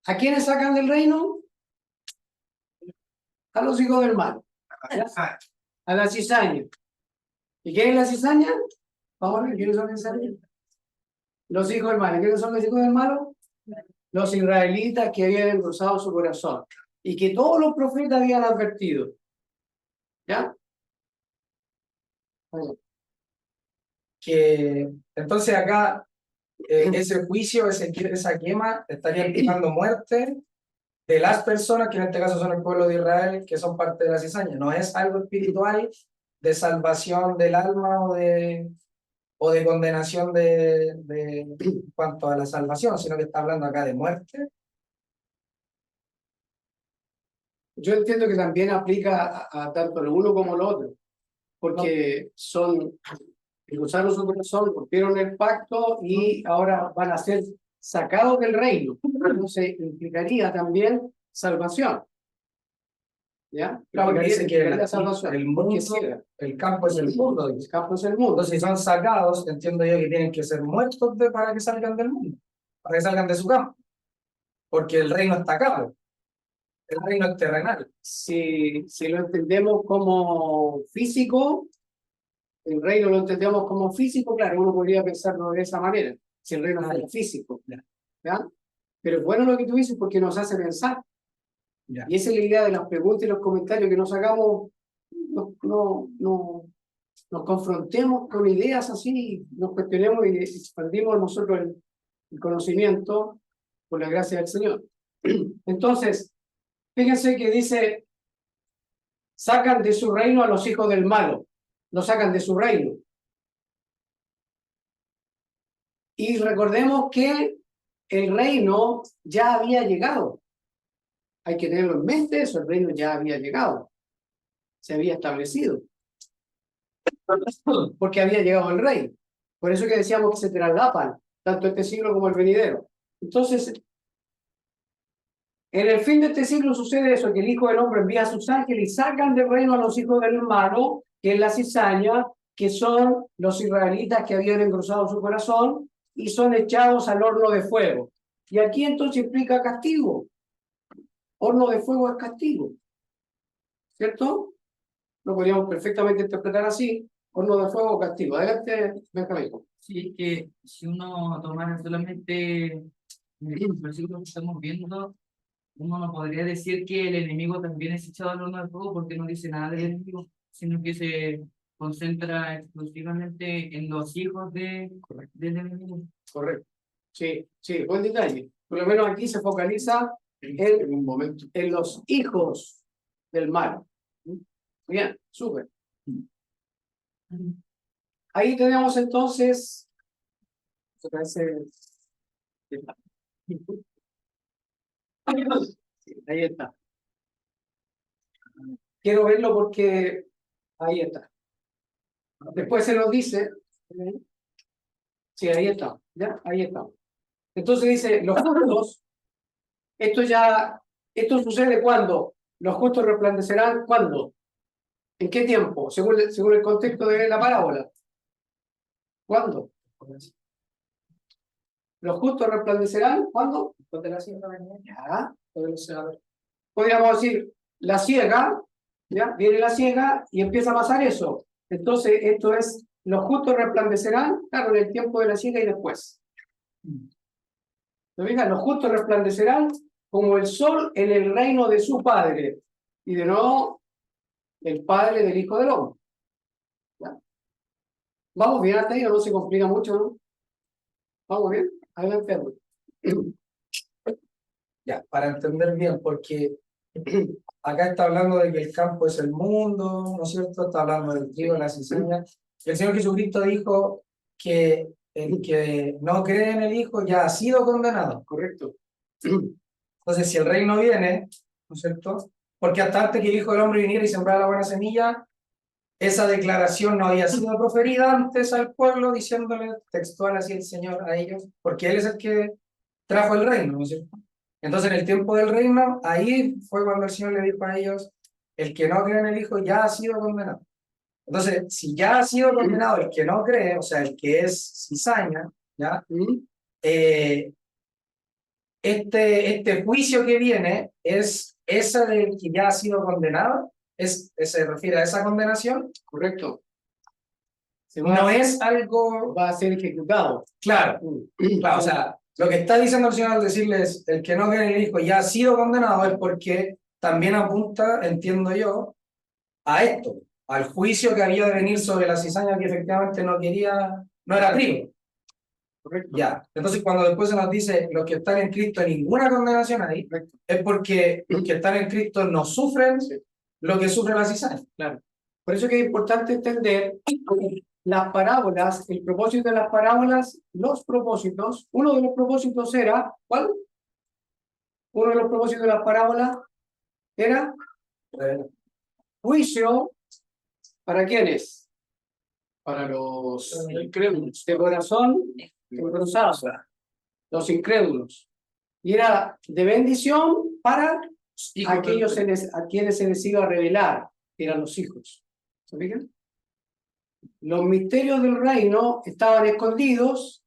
¿A quiénes sacan del reino? A los hijos del mal. ¿Ya? A la cizaña. ¿Y quién es la cizaña? Vamos a ver, ¿quiénes son la cizaña? Los hijos del mal. ¿Quiénes son los hijos del malo? Los israelitas que habían engrosado su corazón y que todos los profetas habían advertido. ¿Ya? Que entonces acá ese juicio, esa quema, estaría implicando muerte de las personas, que en este caso son el pueblo de Israel, que son parte de la cizaña. No es algo espiritual de salvación del alma o de condenación en cuanto a la salvación, sino que está hablando acá de muerte. Yo entiendo que también aplica a tanto el uno como el otro, porque son, usaron su corazón, rompieron el pacto y ahora van a ser sacados del reino. Entonces implicaría también salvación. ¿Ya? Claro, que dice que Implicaría salvación, el porque mundo, ciega. el campo es el mundo. El campo es el mundo. Entonces, si son sacados, entiendo yo que tienen que ser muertos para que salgan del mundo, para que salgan de su campo, porque el reino está acá, pues. El reino es terrenal. Si lo entendemos como físico, el reino lo entendemos como físico, claro, uno podría pensarlo de esa manera, si el reino fuera físico. ¿Ya? Pero es bueno lo que tú dices porque nos hace pensar. Ya. Y esa es la idea de las preguntas y los comentarios que nos hagamos, nos confrontemos con ideas así, nos cuestionemos y expandimos nosotros el conocimiento por la gracia del Señor. Entonces, fíjense que dice, sacan de su reino a los hijos del malo, lo sacan de su reino. Y recordemos que el reino ya había llegado. Hay que tenerlo en mente, eso, el reino ya había llegado. Se había establecido. Porque había llegado el rey. Por eso que decíamos que se traslapan, tanto este siglo como el venidero. Entonces, en el fin de este siglo sucede eso, que el Hijo del Hombre envía a sus ángeles y sacan del reino a los hijos del malo, que es la cizaña, que son los israelitas que habían engrosado su corazón, y son echados al horno de fuego. Y aquí entonces implica castigo. Horno de fuego es castigo. ¿Cierto? Lo podríamos perfectamente interpretar así. Horno de fuego o castigo. Adelante, Benjamín. Sí, que si uno tomara solamente el versículo que estamos viendo, uno no podría decir que el enemigo también es echado al horno de fuego porque no dice nada del enemigo, sino que se concentra exclusivamente en los hijos del enemigo. Correcto. Sí, sí, buen detalle. Por lo menos aquí se focaliza en un momento en los hijos del mal. Bien, súper. Ahí tenemos entonces. Ahí está. Quiero verlo porque ahí está. Después se nos dice. Sí, ahí está. ¿Ya? Ahí está. Entonces dice, los justos, esto sucede cuando los justos resplandecerán, ¿cuándo? ¿En qué tiempo? Según el contexto de la parábola. ¿Cuándo? Los justos resplandecerán, ¿cuándo? Después de la siega. Ya, podríamos decir, la siega, ¿ya? Viene la siega y empieza a pasar eso. Entonces, esto es, los justos resplandecerán, claro, en el tiempo de la siega y después. ¿No? Los justos resplandecerán como el sol en el reino de su Padre. Y de nuevo, el Padre del Hijo del Hombre. ¿Ya? Vamos bien hasta ahí, no se complica mucho, ¿no? Vamos bien, adelante. Ya, para entender bien, porque acá está hablando de que el campo es el mundo, ¿no es cierto? Está hablando del trigo, la cizaña. El Señor Jesucristo dijo que el que no cree en el Hijo ya ha sido condenado. Correcto. Entonces, si el reino viene, ¿no es cierto? Porque hasta antes que el Hijo del Hombre viniera y sembrara la buena semilla, esa declaración no había sido proferida antes al pueblo, diciéndole textual así el Señor a ellos, porque Él es el que trajo el reino, ¿no es cierto? Entonces, en el tiempo del reino, ahí fue cuando el Señor le dijo a ellos, el que no cree en el Hijo ya ha sido condenado. Entonces, si ya ha sido condenado el que no cree, o sea, el que es cizaña, ¿ya? Este juicio que viene es esa del que ya ha sido condenado, se refiere a esa condenación. Correcto. No es algo... Va a ser ejecutado. Claro, claro, o sea, lo que está diciendo el Señor al decirles, el que no cree en el Hijo ya ha sido condenado, es porque también apunta, entiendo yo, a esto, al juicio que había de venir sobre la cizaña que efectivamente no era trigo. ¿correcto? Ya, entonces cuando después se nos dice los que están en Cristo ninguna condenación ahí, es porque los que están en Cristo no sufren lo que sufre la cizaña. Claro. Por eso que es importante entender las parábolas, el propósito de las parábolas, los propósitos. Uno de los propósitos era, ¿cuál? Uno de los propósitos de las parábolas era juicio, ¿para quiénes? Para los incrédulos, de corazón engrosado, los incrédulos. Y era de bendición para aquellos a quienes se les iba a revelar, que eran los hijos. ¿Se fijan? Los misterios del reino estaban escondidos,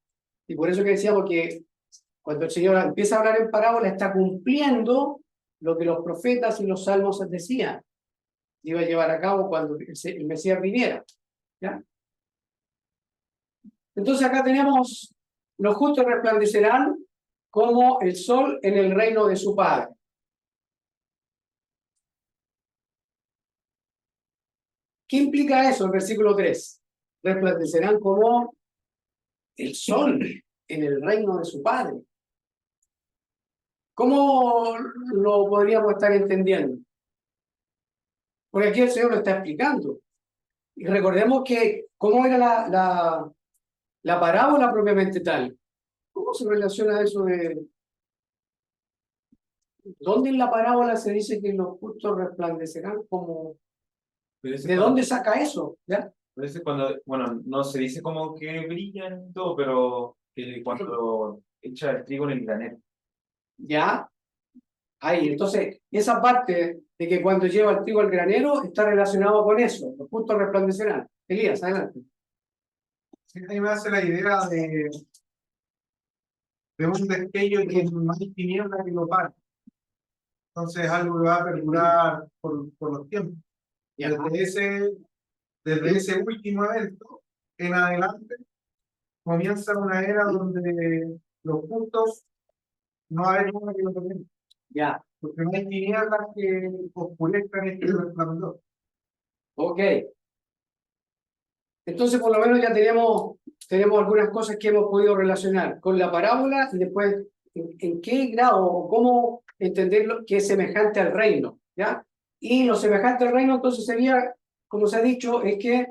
y por eso que decíamos que cuando el Señor empieza a hablar en parábola, está cumpliendo lo que los profetas y los salmos decían. Iba a llevar a cabo cuando el Mesías viniera. ¿Ya? Entonces acá tenemos, los justos resplandecerán como el sol en el reino de su Padre. ¿Qué implica eso? El versículo 3. Resplandecerán como el sol en el reino de su Padre. ¿Cómo lo podríamos estar entendiendo? Porque aquí el Señor lo está explicando. Y recordemos que, ¿cómo era la parábola propiamente tal? ¿Cómo se relaciona eso de... ¿Dónde en la parábola se dice que los justos resplandecerán como... ¿De dónde saca eso? ¿Ya? Parece cuando, bueno, no se dice como que brillan y todo, pero que cuando echa el trigo en el granero. ¿Ya? Ahí, entonces, esa parte de que cuando lleva el trigo al granero está relacionado con eso. Los justos resplandecerán. Elías, adelante. Sí, a mí me hace la idea de un destello que no hay tiniebla que lo para. Entonces algo que va a perdurar por los tiempos. Ya. Desde ese último evento en adelante comienza una era donde los justos no hay nada que lo toquen. Ya, Porque no hay tinieblas que oscurezcan este resplandor. ok. Entonces, por lo menos ya tenemos algunas cosas que hemos podido relacionar con la parábola y después en qué grado o cómo entenderlo que es semejante al reino, ¿ya? Y lo semejante al reino entonces sería, como se ha dicho, es que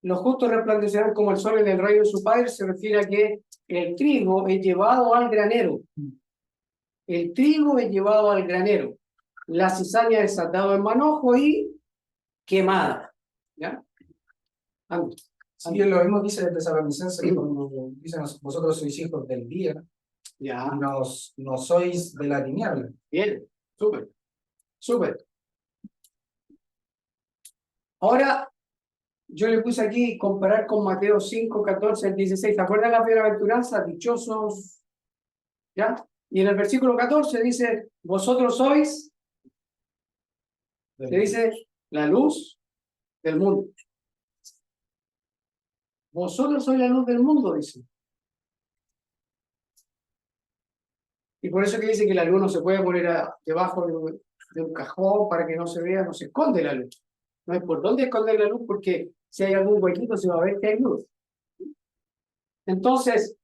los justos resplandecerán como el sol en el reino de su Padre. Se refiere a que el trigo es llevado al granero. El trigo es llevado al granero. La cizaña es atada en manojo y quemada, ¿ya? Antes. Sí, lo mismo dice el Tesalonicenses, que cuando dicen vosotros sois hijos del día, Ya, no sois de la tiniebla. bien, súper, súper. Ahora, yo le puse aquí comparar con Mateo 5, 14 al 16. ¿Se acuerdan las bienaventuranzas? Dichosos, ¿ya? Y en el versículo 14 dice, vosotros sois, se dice, la luz del mundo. Vosotros sois la luz del mundo, dice. Y por eso que dice que la luz no se puede poner debajo de un cajón para que no se vea, no se esconde la luz. No hay por dónde esconder la luz porque si hay algún huequito se va a ver que hay luz. Entonces,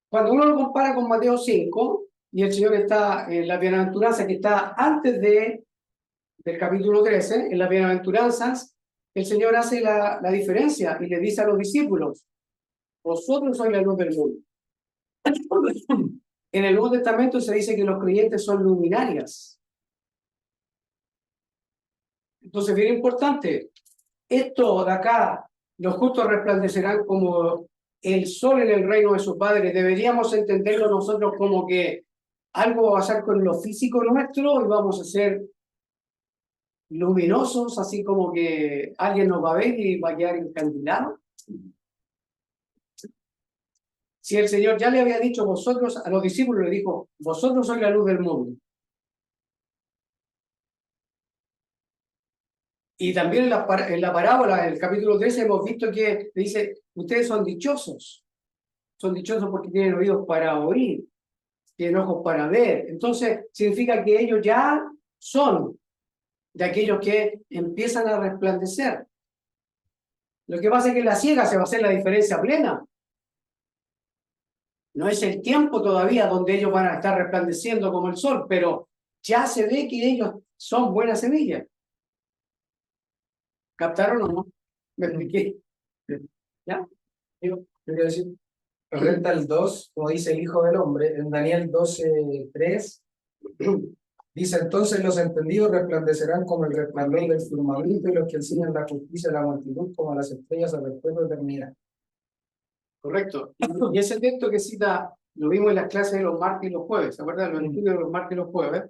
cuando uno lo compara con Mateo 5, y el Señor está en la bienaventuranza que está antes del capítulo 13, en las bienaventuranzas, el Señor hace la diferencia y le dice a los discípulos, vosotros sois la luz del mundo. En el Nuevo Testamento se dice que los creyentes son luminarias. Entonces, bien importante, esto de acá, los justos resplandecerán como el sol en el reino de su Padre. Deberíamos entenderlo nosotros como que algo va a pasar con lo físico nuestro y vamos a ser luminosos, así como que alguien nos va a ver y va a quedar encandilado. Si el Señor ya le había dicho vosotros, a los discípulos le dijo, vosotros sois la luz del mundo. Y también en la parábola, en el capítulo 13, hemos visto que dice, ustedes son dichosos porque tienen oídos para oír, tienen ojos para ver. Entonces, significa que ellos ya son de aquellos que empiezan a resplandecer. Lo que pasa es que en la siega se va a hacer la diferencia plena. No es el tiempo todavía donde ellos van a estar resplandeciendo como el sol, pero ya se ve que ellos son buenas semillas. ¿Captaron o no? ¿Me expliqué? ¿Ya? Yo quiero decir, referente al 2, como dice el Hijo del Hombre, en Daniel 12:3, dice: entonces los entendidos resplandecerán como el resplandor del firmamento, y los que enseñan la justicia de la multitud como las estrellas a perpetua eternidad. Correcto. Y ese texto que cita, lo vimos en las clases de los martes y los jueves, ¿se acuerdan? Los estudios de los martes y los jueves.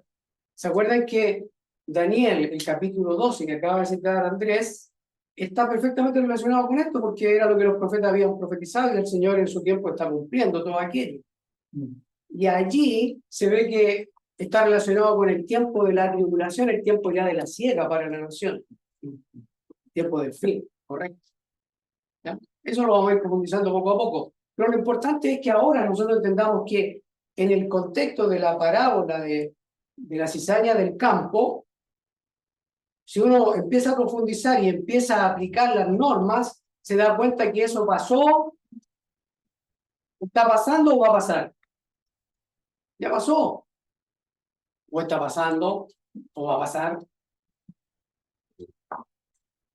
¿Se acuerdan que Daniel, el capítulo 12 que acaba de citar Andrés, está perfectamente relacionado con esto, porque era lo que los profetas habían profetizado y el Señor en su tiempo está cumpliendo todo aquello? Y allí se ve que está relacionado con el tiempo de la tribulación, el tiempo ya de la siega para la nación, el tiempo del fin, ¿correcto? ¿Ya? Eso lo vamos a ir profundizando poco a poco. Pero lo importante es que ahora nosotros entendamos que en el contexto de la parábola de la cizaña del campo, si uno empieza a profundizar y empieza a aplicar las normas, se da cuenta que eso pasó, está pasando o va a pasar. Ya pasó. O está pasando o va a pasar.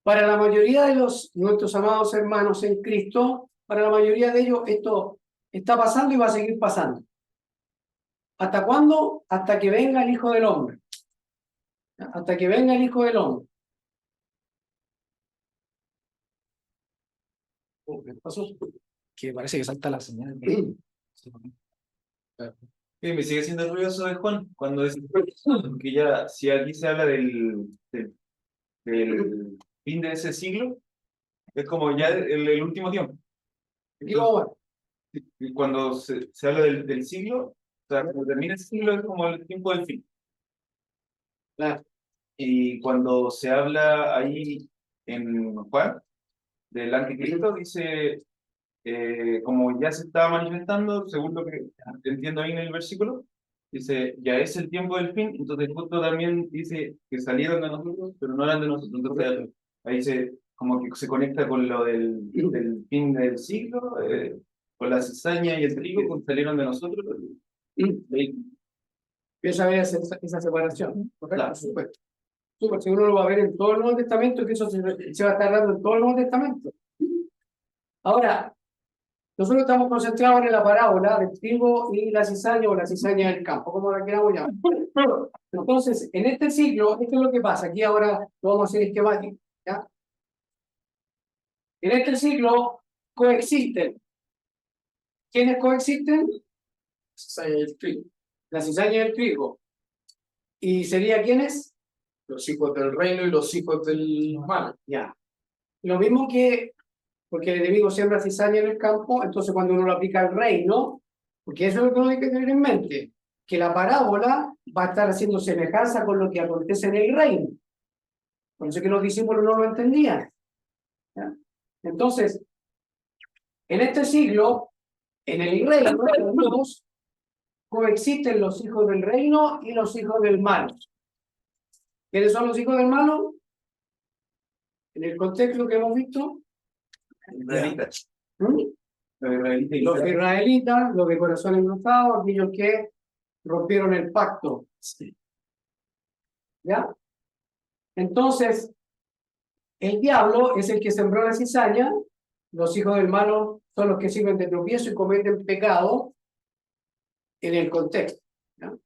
Para la mayoría de nuestros amados hermanos en Cristo, para la mayoría de ellos esto está pasando y va a seguir pasando. ¿Hasta cuándo? Hasta que venga el Hijo del Hombre. Hasta que venga el Hijo del Hombre. ¿Qué pasó? Que parece que salta la señal. Y me sigue siendo ruidoso de Juan cuando dice que ya, si aquí se habla del fin de ese siglo, es como ya el último tiempo. Aquí lo vamos a ver. Y cuando se habla del siglo, o sea, cuando termina el siglo es como el tiempo del fin. Claro. Y cuando se habla ahí en Juan del anticristo, dice, como ya se estaba manifestando, según lo que entiendo ahí en el versículo, dice, ya es el tiempo del fin, entonces justo también dice que salieron de nosotros, pero no eran de nosotros. Entonces ahí como que se conecta con lo del fin del siglo, con la cizaña y el trigo, que salieron de nosotros. Ahí, Empieza a ver esa separación, ¿correcto? Claro. Súper. Súper. Si uno lo va a ver en todo el Nuevo Testamento, que eso se va a estar dando en todo el Nuevo Testamento. Ahora, nosotros estamos concentrados en la parábola del trigo y la cizaña o la cizaña del campo, como la queramos llamar. Entonces, en este siglo, esto es lo que pasa. Aquí ahora lo vamos a hacer esquemático, ¿ya? En este siglo coexisten. ¿Quiénes coexisten? La cizaña y el trigo. ¿Y sería quiénes? Los hijos del reino y los hijos del mal. Ya. Lo mismo que, porque el enemigo siembra cizaña en el campo, entonces cuando uno lo aplica al reino, porque eso es lo que uno hay que tener en mente, que la parábola va a estar haciendo semejanza con lo que acontece en el reino. Por eso es que los discípulos no lo entendían. ¿Ya? Entonces, en este siglo, en el reino de Dios, coexisten los hijos del reino y los hijos del mal. ¿Quiénes son los hijos del malo? En el contexto que hemos visto, israelitas. ¿Mm? Los israelitas, los de corazón engrosado, aquellos que rompieron el pacto. ¿Ya? Entonces, el diablo es el que sembró la cizaña, los hijos del malo son los que sirven de tropiezo y cometen pecado en el contexto. ¿Ya?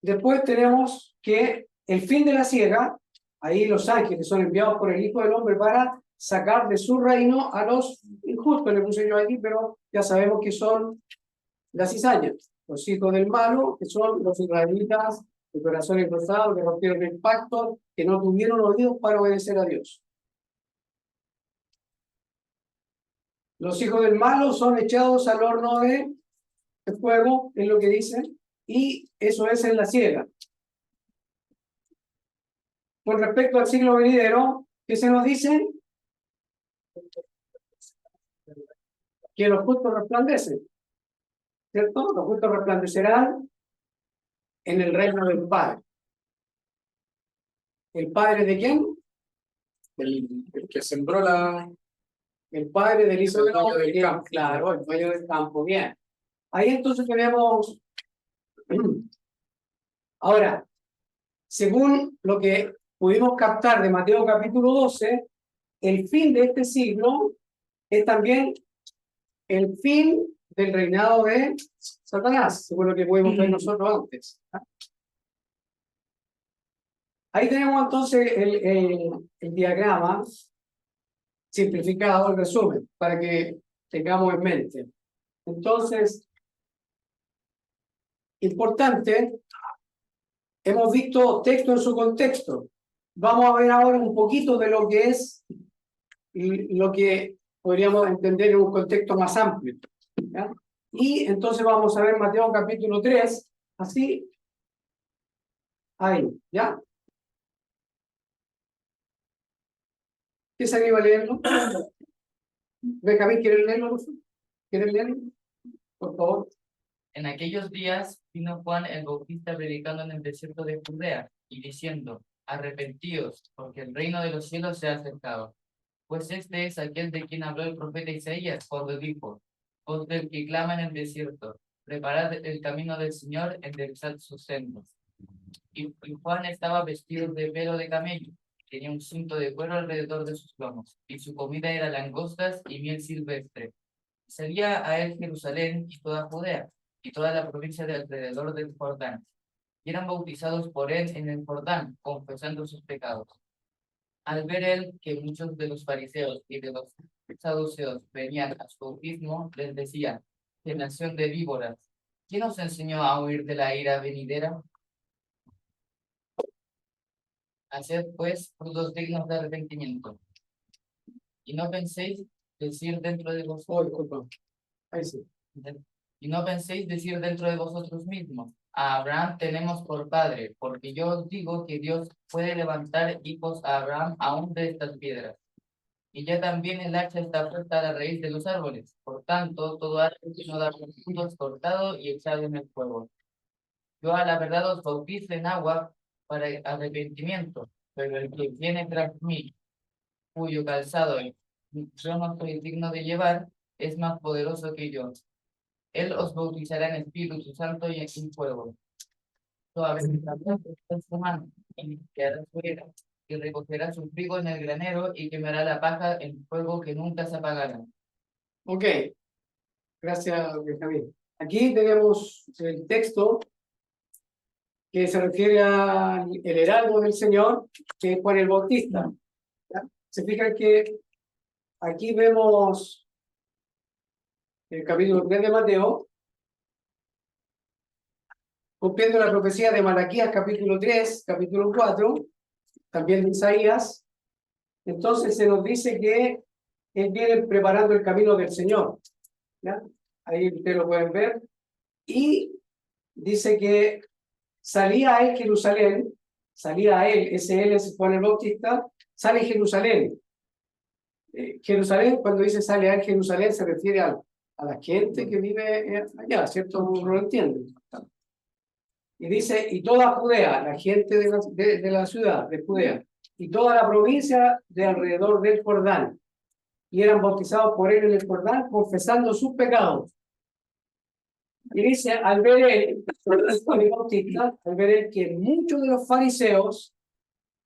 Después tenemos que el fin de la siega, ahí los ángeles son enviados por el Hijo del Hombre para sacar de su reino a los injustos, le puse yo aquí, pero ya sabemos que son las cizañas, los hijos del malo, que son los israelitas de corazón engrosado, que rompieron el pacto, que no tuvieron oídos para obedecer a Dios. Los hijos del malo son echados al horno de fuego, es lo que dice, y eso es en la siega. Con respecto al siglo venidero, ¿qué se nos dice? Que los justos resplandecen, ¿cierto? Los justos resplandecerán en el reino del Padre. ¿El Padre de quién? el que sembró el padre del hijo el dueño del campo. Claro, el dueño del campo, bien. Ahí entonces tenemos, ahora, según lo que pudimos captar de Mateo capítulo 12, el fin de este siglo es también el fin del reinado de Satanás, según lo que pudimos ver nosotros antes. Ahí tenemos entonces el diagrama simplificado, el resumen, para que tengamos en mente. Entonces, importante, hemos visto texto en su contexto. Vamos a ver ahora un poquito de lo que es y lo que podríamos entender en un contexto más amplio, ¿ya? Y entonces vamos a ver Mateo capítulo 3, así, ahí, ¿ya? ¿Quién se anima a leerlo? Benjamín, ¿quieres leerlo, Rufo? ¿Quieres leerlo? Por favor. En aquellos días vino Juan el Bautista predicando en el desierto de Judea y diciendo: arrepentíos, porque el reino de los cielos se ha acercado. Pues este es aquel de quien habló el profeta Isaías cuando dijo: voz del que clama en el desierto, preparad el camino del Señor, enderezad sus sendas. Y Juan estaba vestido de pelo de camello, tenía un cinto de cuero alrededor de sus lomos, y su comida era langostas y miel silvestre. Salía a él Jerusalén y toda Judea, y toda la provincia de alrededor del Jordán, y eran bautizados por él en el Jordán, confesando sus pecados. Al ver él que muchos de los fariseos y de los saduceos venían a su bautismo, les decía: generación de víboras, ¿quién os enseñó a huir de la ira venidera? Haced pues frutos dignos de arrepentimiento. Y no penséis decir dentro de vosotros, y no penséis decir dentro de vosotros mismos: a Abraham tenemos por padre, porque yo os digo que Dios puede levantar hijos a Abraham aún de estas piedras. Y ya también el hacha está puesta a la raíz de los árboles. Por tanto, todo árbol que no da fruto es cortado y echado en el fuego. Yo a la verdad os bautizo en agua para arrepentimiento, pero el que viene tras mí, cuyo calzado yo no soy digno de llevar, es más poderoso que yo. Él os bautizará en Espíritu Santo y en fuego. Su mano y limpiará su era, y recogerá su trigo en el granero y quemará la paja en fuego que nunca se apagará. Ok, gracias, Benjamín. Aquí tenemos el texto que se refiere al heraldo del Señor, que es Juan el Bautista. ¿Ya? Se fijan que aquí vemos el capítulo 3 de Mateo, cumpliendo la profecía de Malaquías, capítulo 3, capítulo 4, también de Isaías. Entonces se nos dice que él viene preparando el camino del Señor, ¿ya? Ahí ustedes lo pueden ver. Y dice que salía a él Jerusalén, salía a él, ese él es Juan el Bautista, sale Jerusalén. Jerusalén, cuando dice sale a él Jerusalén, se refiere a la gente que vive allá, ¿cierto? No lo entienden. Y dice, y toda Judea, la gente de la ciudad de Judea, y toda la provincia de alrededor del Jordán, y eran bautizados por él en el Jordán, confesando sus pecados. Y dice, al ver él, al ver él que muchos de los fariseos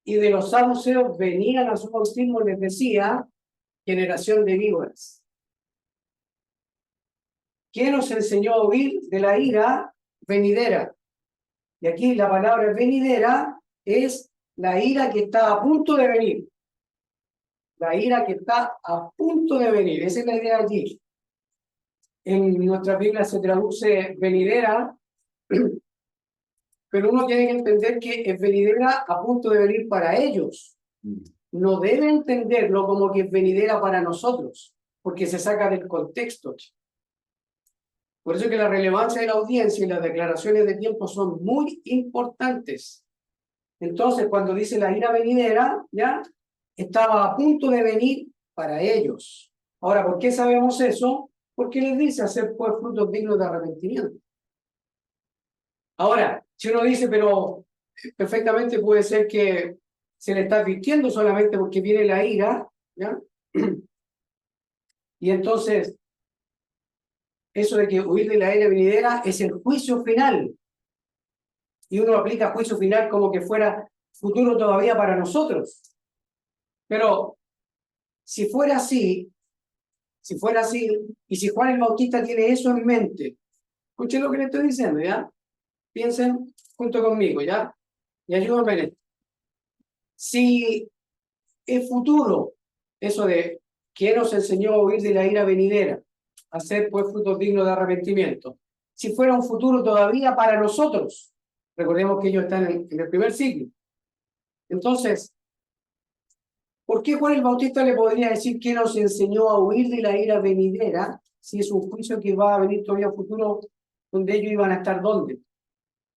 y de los saduceos venían a su bautismo, les decía: generación de víboras, ¿quién nos enseñó a huir de la ira venidera? Y aquí la palabra venidera es la ira que está a punto de venir. La ira que está a punto de venir. Esa es la idea aquí. En nuestra Biblia se traduce venidera, pero uno tiene que entender que es venidera a punto de venir para ellos. No debe entenderlo como que es venidera para nosotros, porque se saca del contexto. Por eso que la relevancia de la audiencia y las declaraciones de tiempo son muy importantes. Entonces, cuando dice la ira venidera, ya estaba a punto de venir para ellos. Ahora, ¿por qué sabemos eso? Porque les dice hacer pues frutos dignos de arrepentimiento. Ahora, si uno dice, pero perfectamente puede ser que se le está advirtiendo solamente porque viene la ira, ¿ya? Y entonces, eso de que huir de la ira venidera es el juicio final. Y uno aplica juicio final como que fuera futuro todavía para nosotros. Pero si fuera así, y si Juan el Bautista tiene eso en mente, escuchen lo que le estoy diciendo, ¿ya? Piensen junto conmigo, ¿ya? Y ayúdenme en esto. Si es futuro, eso de que nos enseñó a huir de la ira venidera, hacer pues frutos dignos de arrepentimiento, si fuera un futuro todavía para nosotros, recordemos que ellos están en el primer siglo. Entonces, ¿por qué Juan el Bautista le podría decir que nos enseñó a huir de la ira venidera si es un juicio que va a venir todavía futuro donde ellos iban a estar? ¿Dónde?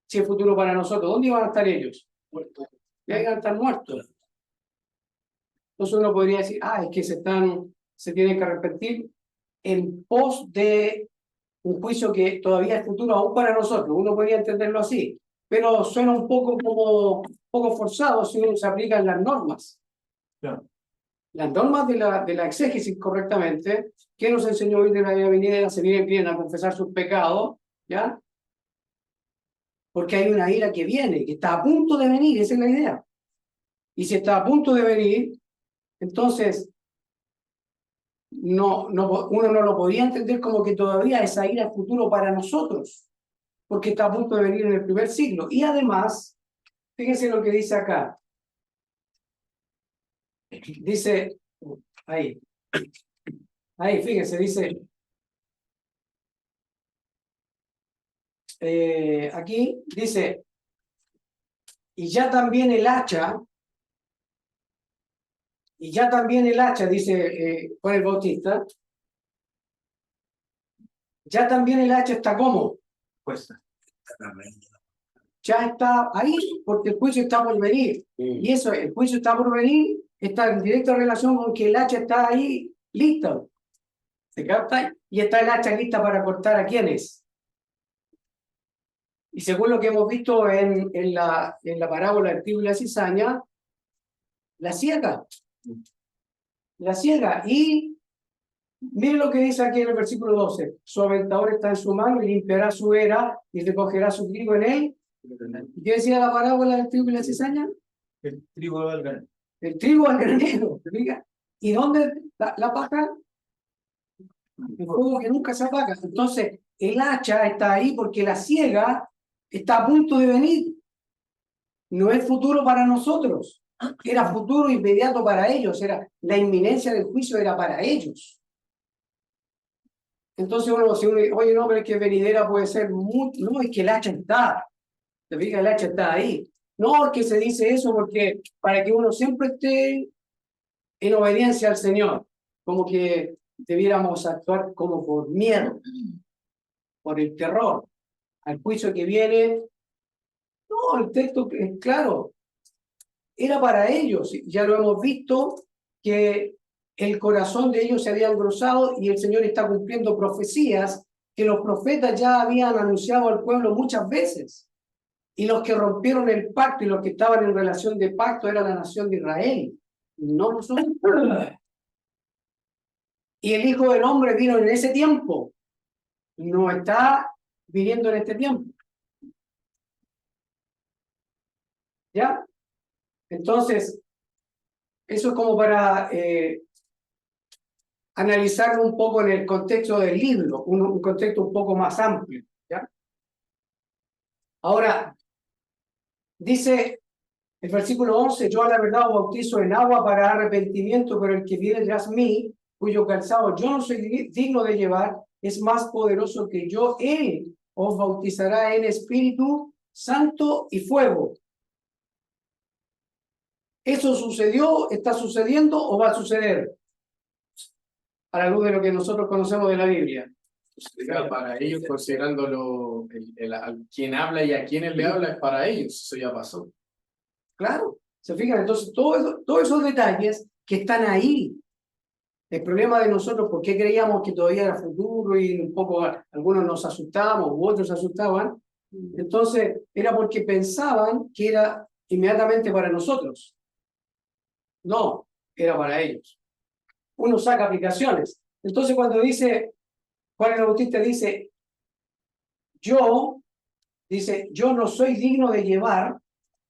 Si es futuro para nosotros, ¿dónde iban a estar ellos? Muertos. Ya iban a estar muertos. Entonces uno podría decir, es que se tienen que arrepentir en pos de un juicio que todavía es futuro aún para nosotros. Uno podría entenderlo así, pero suena un poco forzado si uno se aplican las normas. Claro. Las normas de la exégesis correctamente, que nos enseñó hoy de la ira venidera, se vienen a confesar sus pecados, ¿ya? Porque hay una ira que viene, que está a punto de venir, esa es la idea. Y si está a punto de venir, entonces uno no lo podría entender como que todavía esa ira es futuro para nosotros, porque está a punto de venir en el primer siglo. Y además, fíjense lo que dice acá. Dice, ahí, fíjense, dice, aquí dice, y ya también el hacha, dice Juan el Bautista, ya también el hacha está como, Pues, ya está ahí, porque el juicio está por venir. Y eso, el juicio está por venir, está en directa relación con que el hacha está ahí lista. ¿Se capta? Y está el hacha lista para cortar a quienes. Y según lo que hemos visto en la parábola del trigo y la cizaña, la ciega. Y miren lo que dice aquí en el versículo 12. Su aventador está en su mano y limpiará su era y recogerá su trigo en él. ¿Y qué decía la parábola del trigo y la cizaña? el trigo al grano. El trigo al granero. ¿Y dónde la paja? El fuego que nunca se apaga. Entonces, el hacha está ahí porque la ciega está a punto de venir. No es futuro para nosotros. Era futuro inmediato para ellos. La inminencia del juicio era para ellos. Entonces si uno oye, no, pero es que venidera puede ser muy... No, es que el hacha está. ¿Te fijas? El hacha está ahí. No, es que se dice eso porque para que uno siempre esté en obediencia al Señor. Como que debiéramos actuar como por miedo, por el terror, al juicio que viene. No, el texto es claro. Era para ellos. Ya lo hemos visto que el corazón de ellos se había engrosado y el Señor está cumpliendo profecías que los profetas ya habían anunciado al pueblo muchas veces. Y los que rompieron el pacto y los que estaban en relación de pacto era la nación de Israel, no nosotros. Y el Hijo del Hombre vino en ese tiempo, no está viniendo en este tiempo. ¿Ya? Entonces, eso es como para analizarlo un poco en el contexto del libro, un contexto un poco más amplio. ¿Ya? Ahora, dice el versículo 11, yo a la verdad os bautizo en agua para arrepentimiento, pero el que viene tras mí, cuyo calzado yo no soy digno de llevar, es más poderoso que yo. Él os bautizará en Espíritu Santo y fuego. ¿Eso sucedió, está sucediendo o va a suceder? A la luz de lo que nosotros conocemos de la Biblia. Para ellos, considerándolo, quien habla y a quienes le habla es para ellos, eso ya pasó. Claro, se fijan, entonces todos esos detalles que están ahí. El problema de nosotros, ¿por qué creíamos que todavía era futuro y un poco algunos nos asustábamos u otros se asustaban? Entonces era porque pensaban que era inmediatamente para nosotros. No, era para ellos. Uno saca aplicaciones. Entonces cuando dice, Juan el Bautista dice, yo no soy digno de llevar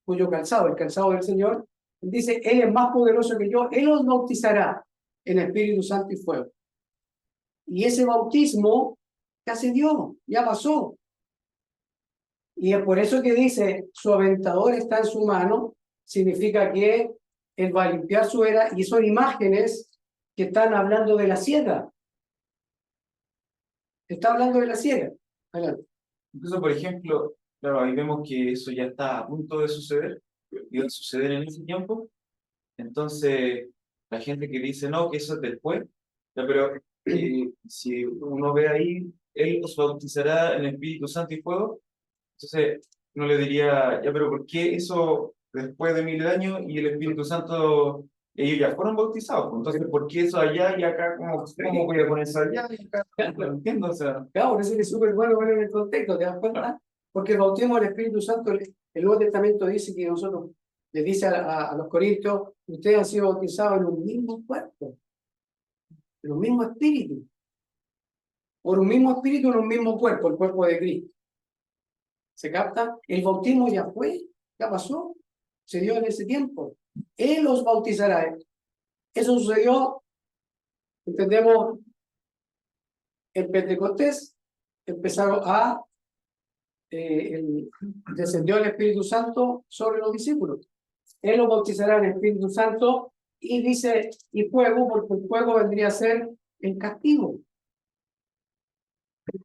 cuyo calzado, el calzado del Señor, él dice, Él es más poderoso que yo, Él os bautizará en Espíritu Santo y fuego. Y ese bautismo ya se dio, ya pasó. Y es por eso que dice, su aventador está en su mano, significa que Él va a limpiar su era, y son imágenes que están hablando de la siega. Está hablando de la siega. Adelante. Incluso, por ejemplo, claro, ahí vemos que eso ya está a punto de suceder, y va a suceder en ese tiempo. Entonces, la gente que dice, no, que eso es después, ya, pero si uno ve ahí, Él os bautizará en Espíritu Santo y fuego, entonces uno le diría, ya, pero ¿por qué eso después de 1000 años y el Espíritu Santo, ellos ya fueron bautizados? Entonces, ¿por qué eso allá y acá? ¿Cómo voy a poner eso allá y acá? No lo entiendo, o sea. Claro, por eso es súper bueno ver en el contexto, ¿te das cuenta? Porque el bautismo del Espíritu Santo, el Nuevo Testamento dice que nosotros, le dice a los corintios, ustedes han sido bautizados en un mismo cuerpo, en un mismo espíritu. Por un mismo espíritu en un mismo cuerpo, el cuerpo de Cristo. ¿Se capta? El bautismo ya fue, ya pasó, se dio en ese tiempo. Él los bautizará. Eso sucedió, entendemos, en Pentecostés, empezaron a, descendió el Espíritu Santo sobre los discípulos. Él los bautizará en el Espíritu Santo y dice, y fuego, porque el fuego vendría a ser el castigo.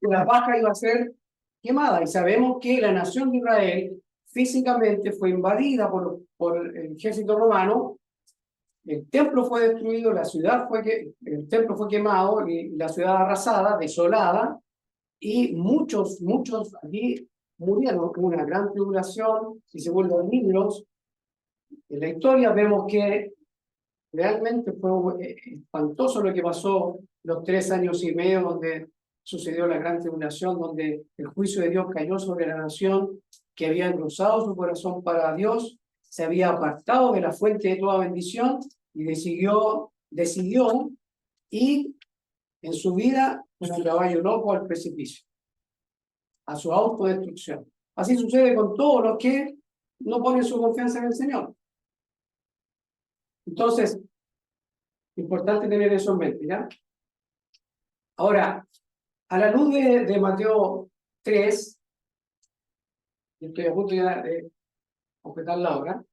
La paja iba a ser quemada, y sabemos que la nación de Israel físicamente fue invadida por el ejército romano, el templo fue destruido, el templo fue quemado, y la ciudad arrasada, desolada, y muchos allí murieron. Una gran tribulación, y según los libros, en la historia vemos que realmente fue espantoso lo que pasó los 3 años y medio donde sucedió la gran tribulación, donde el juicio de Dios cayó sobre la nación que había engrosado su corazón para Dios, se había apartado de la fuente de toda bendición y decidió ir en su vida con el caballo loco al precipicio, a su autodestrucción. Así sucede con todos los que no ponen su confianza en el Señor. Entonces, importante tener eso en mente, ¿ya? Ahora, a la luz de Mateo 3, estoy a punto ya de completar la obra,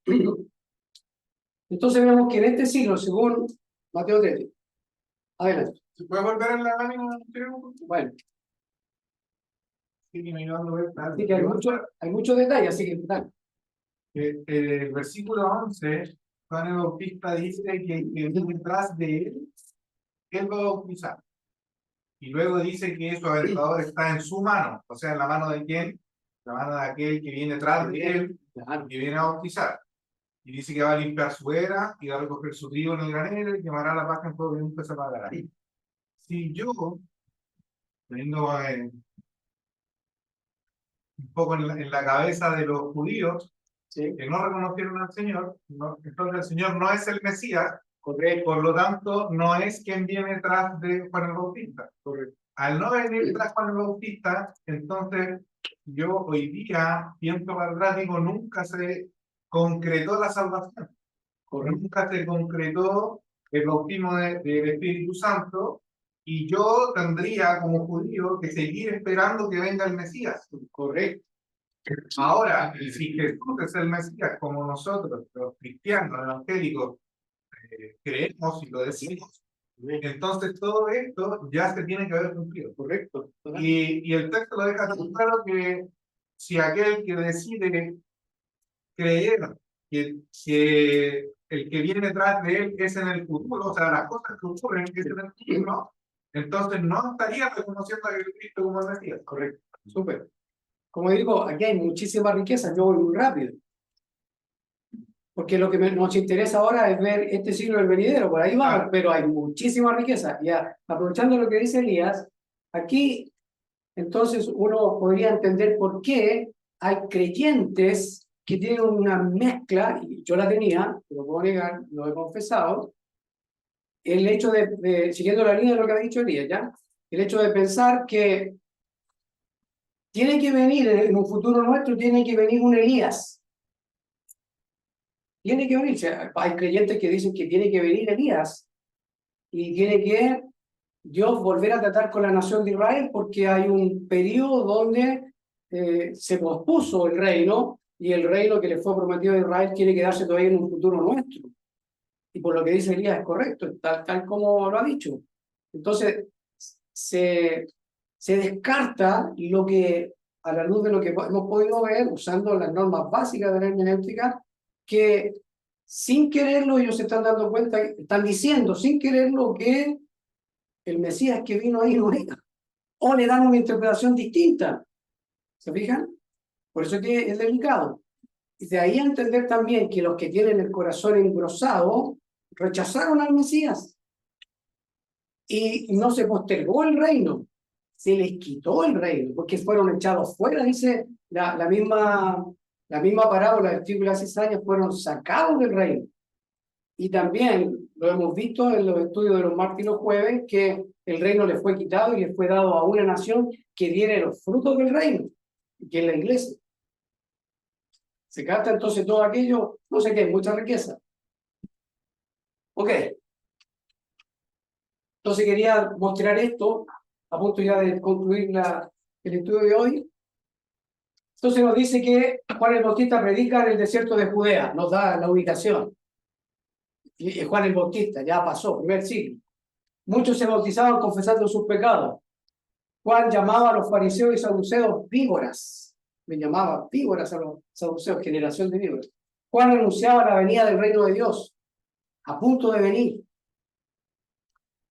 entonces vemos que en este siglo, según Mateo 3, adelante. ¿Se puede volver en la lámina? Bueno, Sí, me iba dando vueltas. así que hay muchos detalles, así que dale. El versículo 11, Juan el Bautista dice que el que viene detrás de él va a bautizar. Y luego dice que su aventador está en su mano, o sea, en la mano de quién, la mano de aquel que viene detrás de él, que viene a bautizar. Y dice que va a limpiar su era, y va a recoger su trigo en el granero, y quemará la paja en fuego y nunca se apagará. Si yo, teniendo un poco en la cabeza de los judíos, Sí, que no reconocieron al Señor, entonces el Señor no es el Mesías, correcto. por lo tanto, no es quien viene tras de Juan el Bautista. Correcto. Al no venir tras Juan el Bautista, entonces yo hoy día, tiempo para atrás, digo, nunca se concretó la salvación. Nunca se concretó el bautismo del Espíritu Santo, y yo tendría como judío que seguir esperando que venga el Mesías. Correcto. Ahora, si Jesús es el Mesías, como nosotros, los cristianos, evangélicos, creemos y lo decimos, entonces todo esto ya se tiene que haber cumplido. Correcto. Y el texto lo deja tan claro que si aquel que decide creer que el que viene detrás de él es en el futuro, o sea, las cosas que ocurren es en el futuro, entonces no estaría reconociendo a Jesucristo como el Mesías. Correcto. Súper. Como digo, aquí hay muchísima riqueza, yo voy muy rápido. Porque lo que nos interesa ahora es ver este siglo del venidero, por ahí va, pero hay muchísima riqueza. Ya, aprovechando lo que dice Elías, aquí entonces uno podría entender por qué hay creyentes que tienen una mezcla, y yo la tenía, no lo puedo negar, lo he confesado, el hecho siguiendo la línea de lo que ha dicho Elías, ¿ya? El hecho de pensar que tiene que venir, en un futuro nuestro, tiene que venir un Elías. Tiene que venir. O sea, hay creyentes que dicen que tiene que venir Elías y tiene que Dios volver a tratar con la nación de Israel porque hay un periodo donde se pospuso el reino y el reino que le fue prometido a Israel quiere quedarse todavía en un futuro nuestro. Y por lo que dice Elías es correcto, tal como lo ha dicho. Entonces, se descarta lo que, a la luz de lo que hemos podido ver, usando las normas básicas de la hermenéutica, que sin quererlo ellos se están dando cuenta, están diciendo sin quererlo que el Mesías que vino ahí no era. O le dan una interpretación distinta. ¿Se fijan? Por eso que es delicado. Y de ahí a entender también que los que tienen el corazón engrosado rechazaron al Mesías. Y no se postergó el reino, se les quitó el reino, porque fueron echados fuera, dice la misma parábola del trigo y la cizaña, fueron sacados del reino. Y también lo hemos visto en los estudios de los martes y los jueves, que el reino les fue quitado y les fue dado a una nación que diera los frutos del reino, que es la iglesia. Se capta entonces todo aquello, no sé qué, mucha riqueza. Ok. Entonces quería mostrar esto, a punto ya de concluir el estudio de hoy. Entonces nos dice que Juan el Bautista predica en el desierto de Judea, nos da la ubicación. Y Juan el Bautista, ya pasó, primer siglo. Muchos se bautizaban confesando sus pecados. Juan llamaba a los fariseos y saduceos víboras. Me llamaba víboras a los saduceos, generación de víboras. Juan anunciaba la venida del reino de Dios, a punto de venir.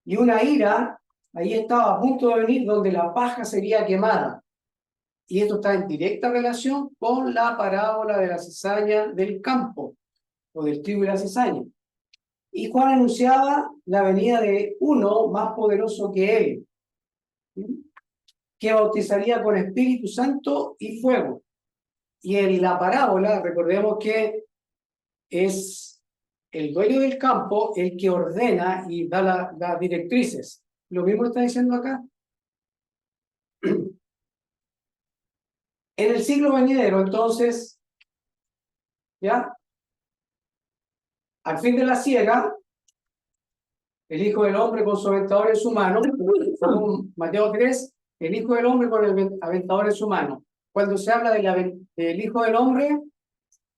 Y una ira, ahí estaba a punto de venir, donde la paja sería quemada. Y esto está en directa relación con la parábola de la cizaña del campo, o del trigo y la cizaña. Y Juan anunciaba la venida de uno más poderoso que él, que bautizaría con Espíritu Santo y fuego. Y en la parábola, recordemos que es el dueño del campo el que ordena y da las directrices. Lo mismo está diciendo acá. En el siglo venidero, entonces, ¿ya? Al fin de la siega, el Hijo del Hombre con su aventador en su mano, según Mateo 3, el Hijo del Hombre con el aventador en su mano. Cuando se habla del Hijo del Hombre,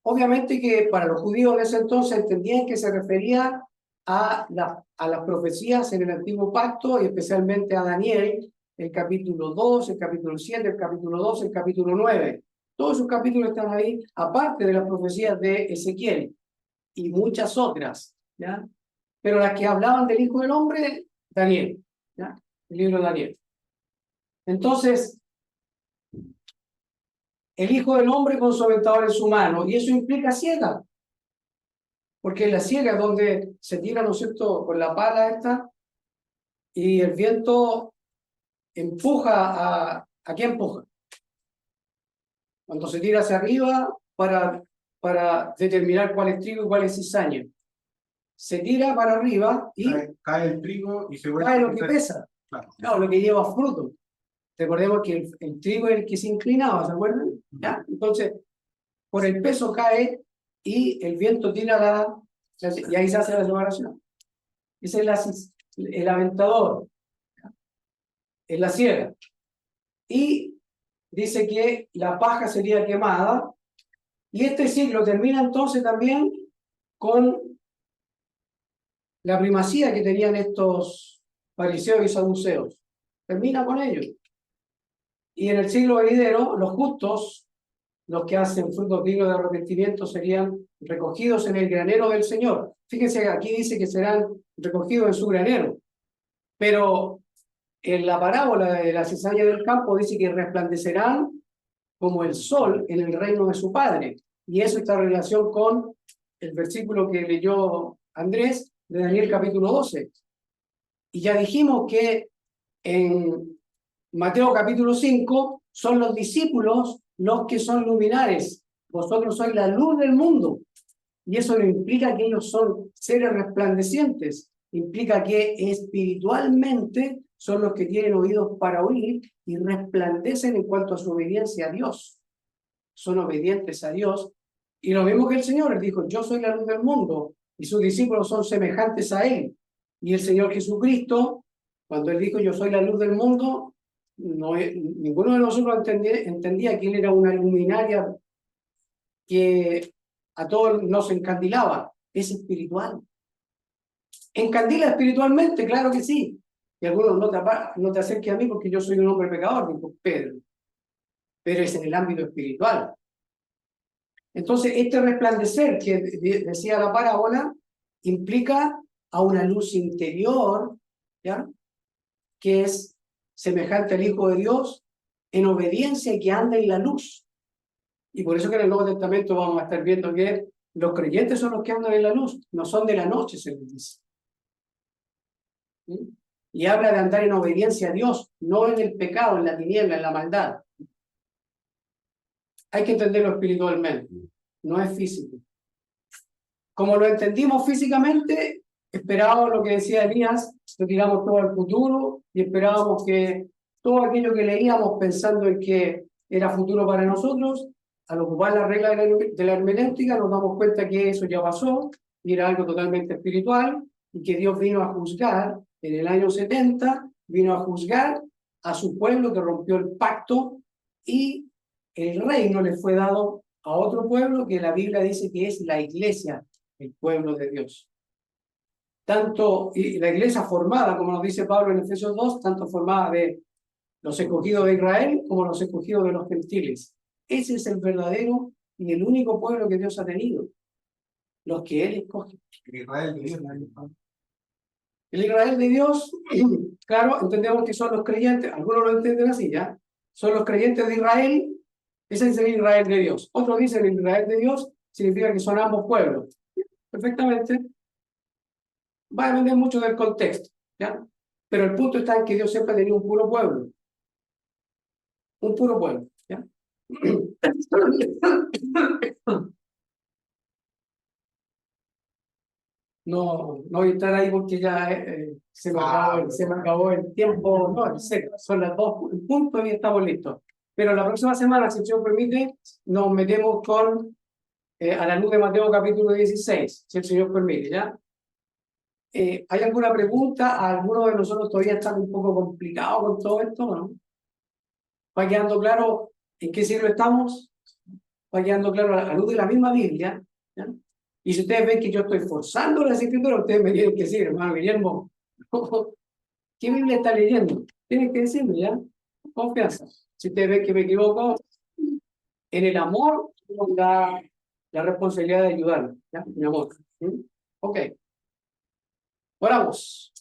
obviamente que para los judíos de ese entonces entendían que se refería a las profecías en el Antiguo Pacto y especialmente a Daniel, el capítulo 2, el capítulo 7, el capítulo 12, el capítulo 9. Todos esos capítulos están ahí, aparte de las profecías de Ezequiel y muchas otras, ¿ya? Pero las que hablaban del Hijo del Hombre, Daniel, ¿ya? El libro de Daniel. Entonces, el Hijo del Hombre con su aventador en su mano, y eso implica siega, porque en la siega es donde se tira, ¿no es cierto?, con la pala esta, y el viento empuja ¿a qué empuja? Cuando se tira hacia arriba para determinar cuál es trigo y cuál es cizaña. Se tira para arriba y cae el trigo y se vuelve cae lo que pesa, claro, lo que lleva fruto. Recordemos que el trigo es el que se inclinaba, ¿se acuerdan? ¿Ya? Entonces, por el peso cae y el viento tira y ahí se hace la separación. Ese es el aventador, es la siega. Y dice que la paja sería quemada, y este siglo termina entonces también con la primacía que tenían estos fariseos y saduceos. Termina con ellos. Y en el siglo venidero, los justos, los que hacen frutos dignos de arrepentimiento, serían recogidos en el granero del Señor. Fíjense, aquí dice que serán recogidos en su granero. Pero en la parábola de la cizaña del campo dice que resplandecerán como el sol en el reino de su Padre. Y eso está en relación con el versículo que leyó Andrés de Daniel capítulo 12. Y ya dijimos que en Mateo capítulo 5 son los discípulos los que son luminares vosotros sois la luz del mundo. Y eso no implica que ellos son seres resplandecientes, implica que espiritualmente son los que tienen oídos para oír y resplandecen en cuanto a su obediencia a Dios. Son obedientes a Dios. Y lo mismo que el Señor, él dijo, yo soy la luz del mundo, y sus discípulos son semejantes a él. Y el Señor Jesucristo, cuando él dijo, yo soy la luz del mundo, ninguno de nosotros entendía que él era una luminaria que a todos nos encandilaba. Es espiritual. ¿Encandila espiritualmente? Claro que sí. Y algunos no te acerques a mí porque yo soy un hombre pecador, dijo Pedro. Pero es en el ámbito espiritual. Entonces, este resplandecer que decía la parábola implica a una luz interior, ¿ya? Que es semejante al Hijo de Dios, en obediencia y que anda en la luz. Y por eso que en el Nuevo Testamento vamos a estar viendo que los creyentes son los que andan en la luz, no son de la noche, se les dice. ¿Sí? Y habla de andar en obediencia a Dios, no en el pecado, en la tiniebla, en la maldad. Hay que entenderlo espiritualmente, no es físico. Como lo entendimos físicamente, esperábamos lo que decía Elías, lo tiramos todo al futuro y esperábamos que todo aquello que leíamos pensando en que era futuro para nosotros, al ocupar la regla de la hermenéutica nos damos cuenta que eso ya pasó y era algo totalmente espiritual y que Dios vino a juzgar en el año 70, vino a juzgar a su pueblo que rompió el pacto y el reino le fue dado a otro pueblo que la Biblia dice que es la iglesia, el pueblo de Dios. Tanto, y la iglesia formada, como nos dice Pablo en Efesios 2, tanto formada de los escogidos de Israel como los escogidos de los gentiles. Ese es el verdadero y el único pueblo que Dios ha tenido, los que Él escoge. Israel de Dios. El Israel de Dios, claro, entendemos que son los creyentes, algunos lo entienden así, ¿ya? Son los creyentes de Israel, ese es el Israel de Dios. Otros dicen el Israel de Dios significa que son ambos pueblos. Perfectamente. Va a depender mucho del contexto, ¿ya? Pero el punto está en que Dios siempre ha tenido un puro pueblo. Un puro pueblo, ¿ya? No voy a estar ahí porque ya se me acabó el tiempo. No, en serio, son las 2 en punto y estamos listos. Pero la próxima semana, si el Señor permite, nos metemos con a la luz de Mateo capítulo 16, si el Señor permite, ¿ya? ¿Hay alguna pregunta? ¿A alguno de nosotros todavía está un poco complicado con todo esto, no? ¿Va quedando claro en qué siglo estamos? ¿Va quedando claro a la luz de la misma Biblia? ¿Ya? Y si ustedes ven que yo estoy forzando las escrituras, ustedes me tienen que decir, hermano Guillermo, ¿qué Biblia está leyendo? Tienen que decirme, ¿ya? Confianza. Si ustedes ven que me equivoco, en el amor, la responsabilidad de ayudarme, ¿ya? En amor. ¿Sí? Ok. Oramos.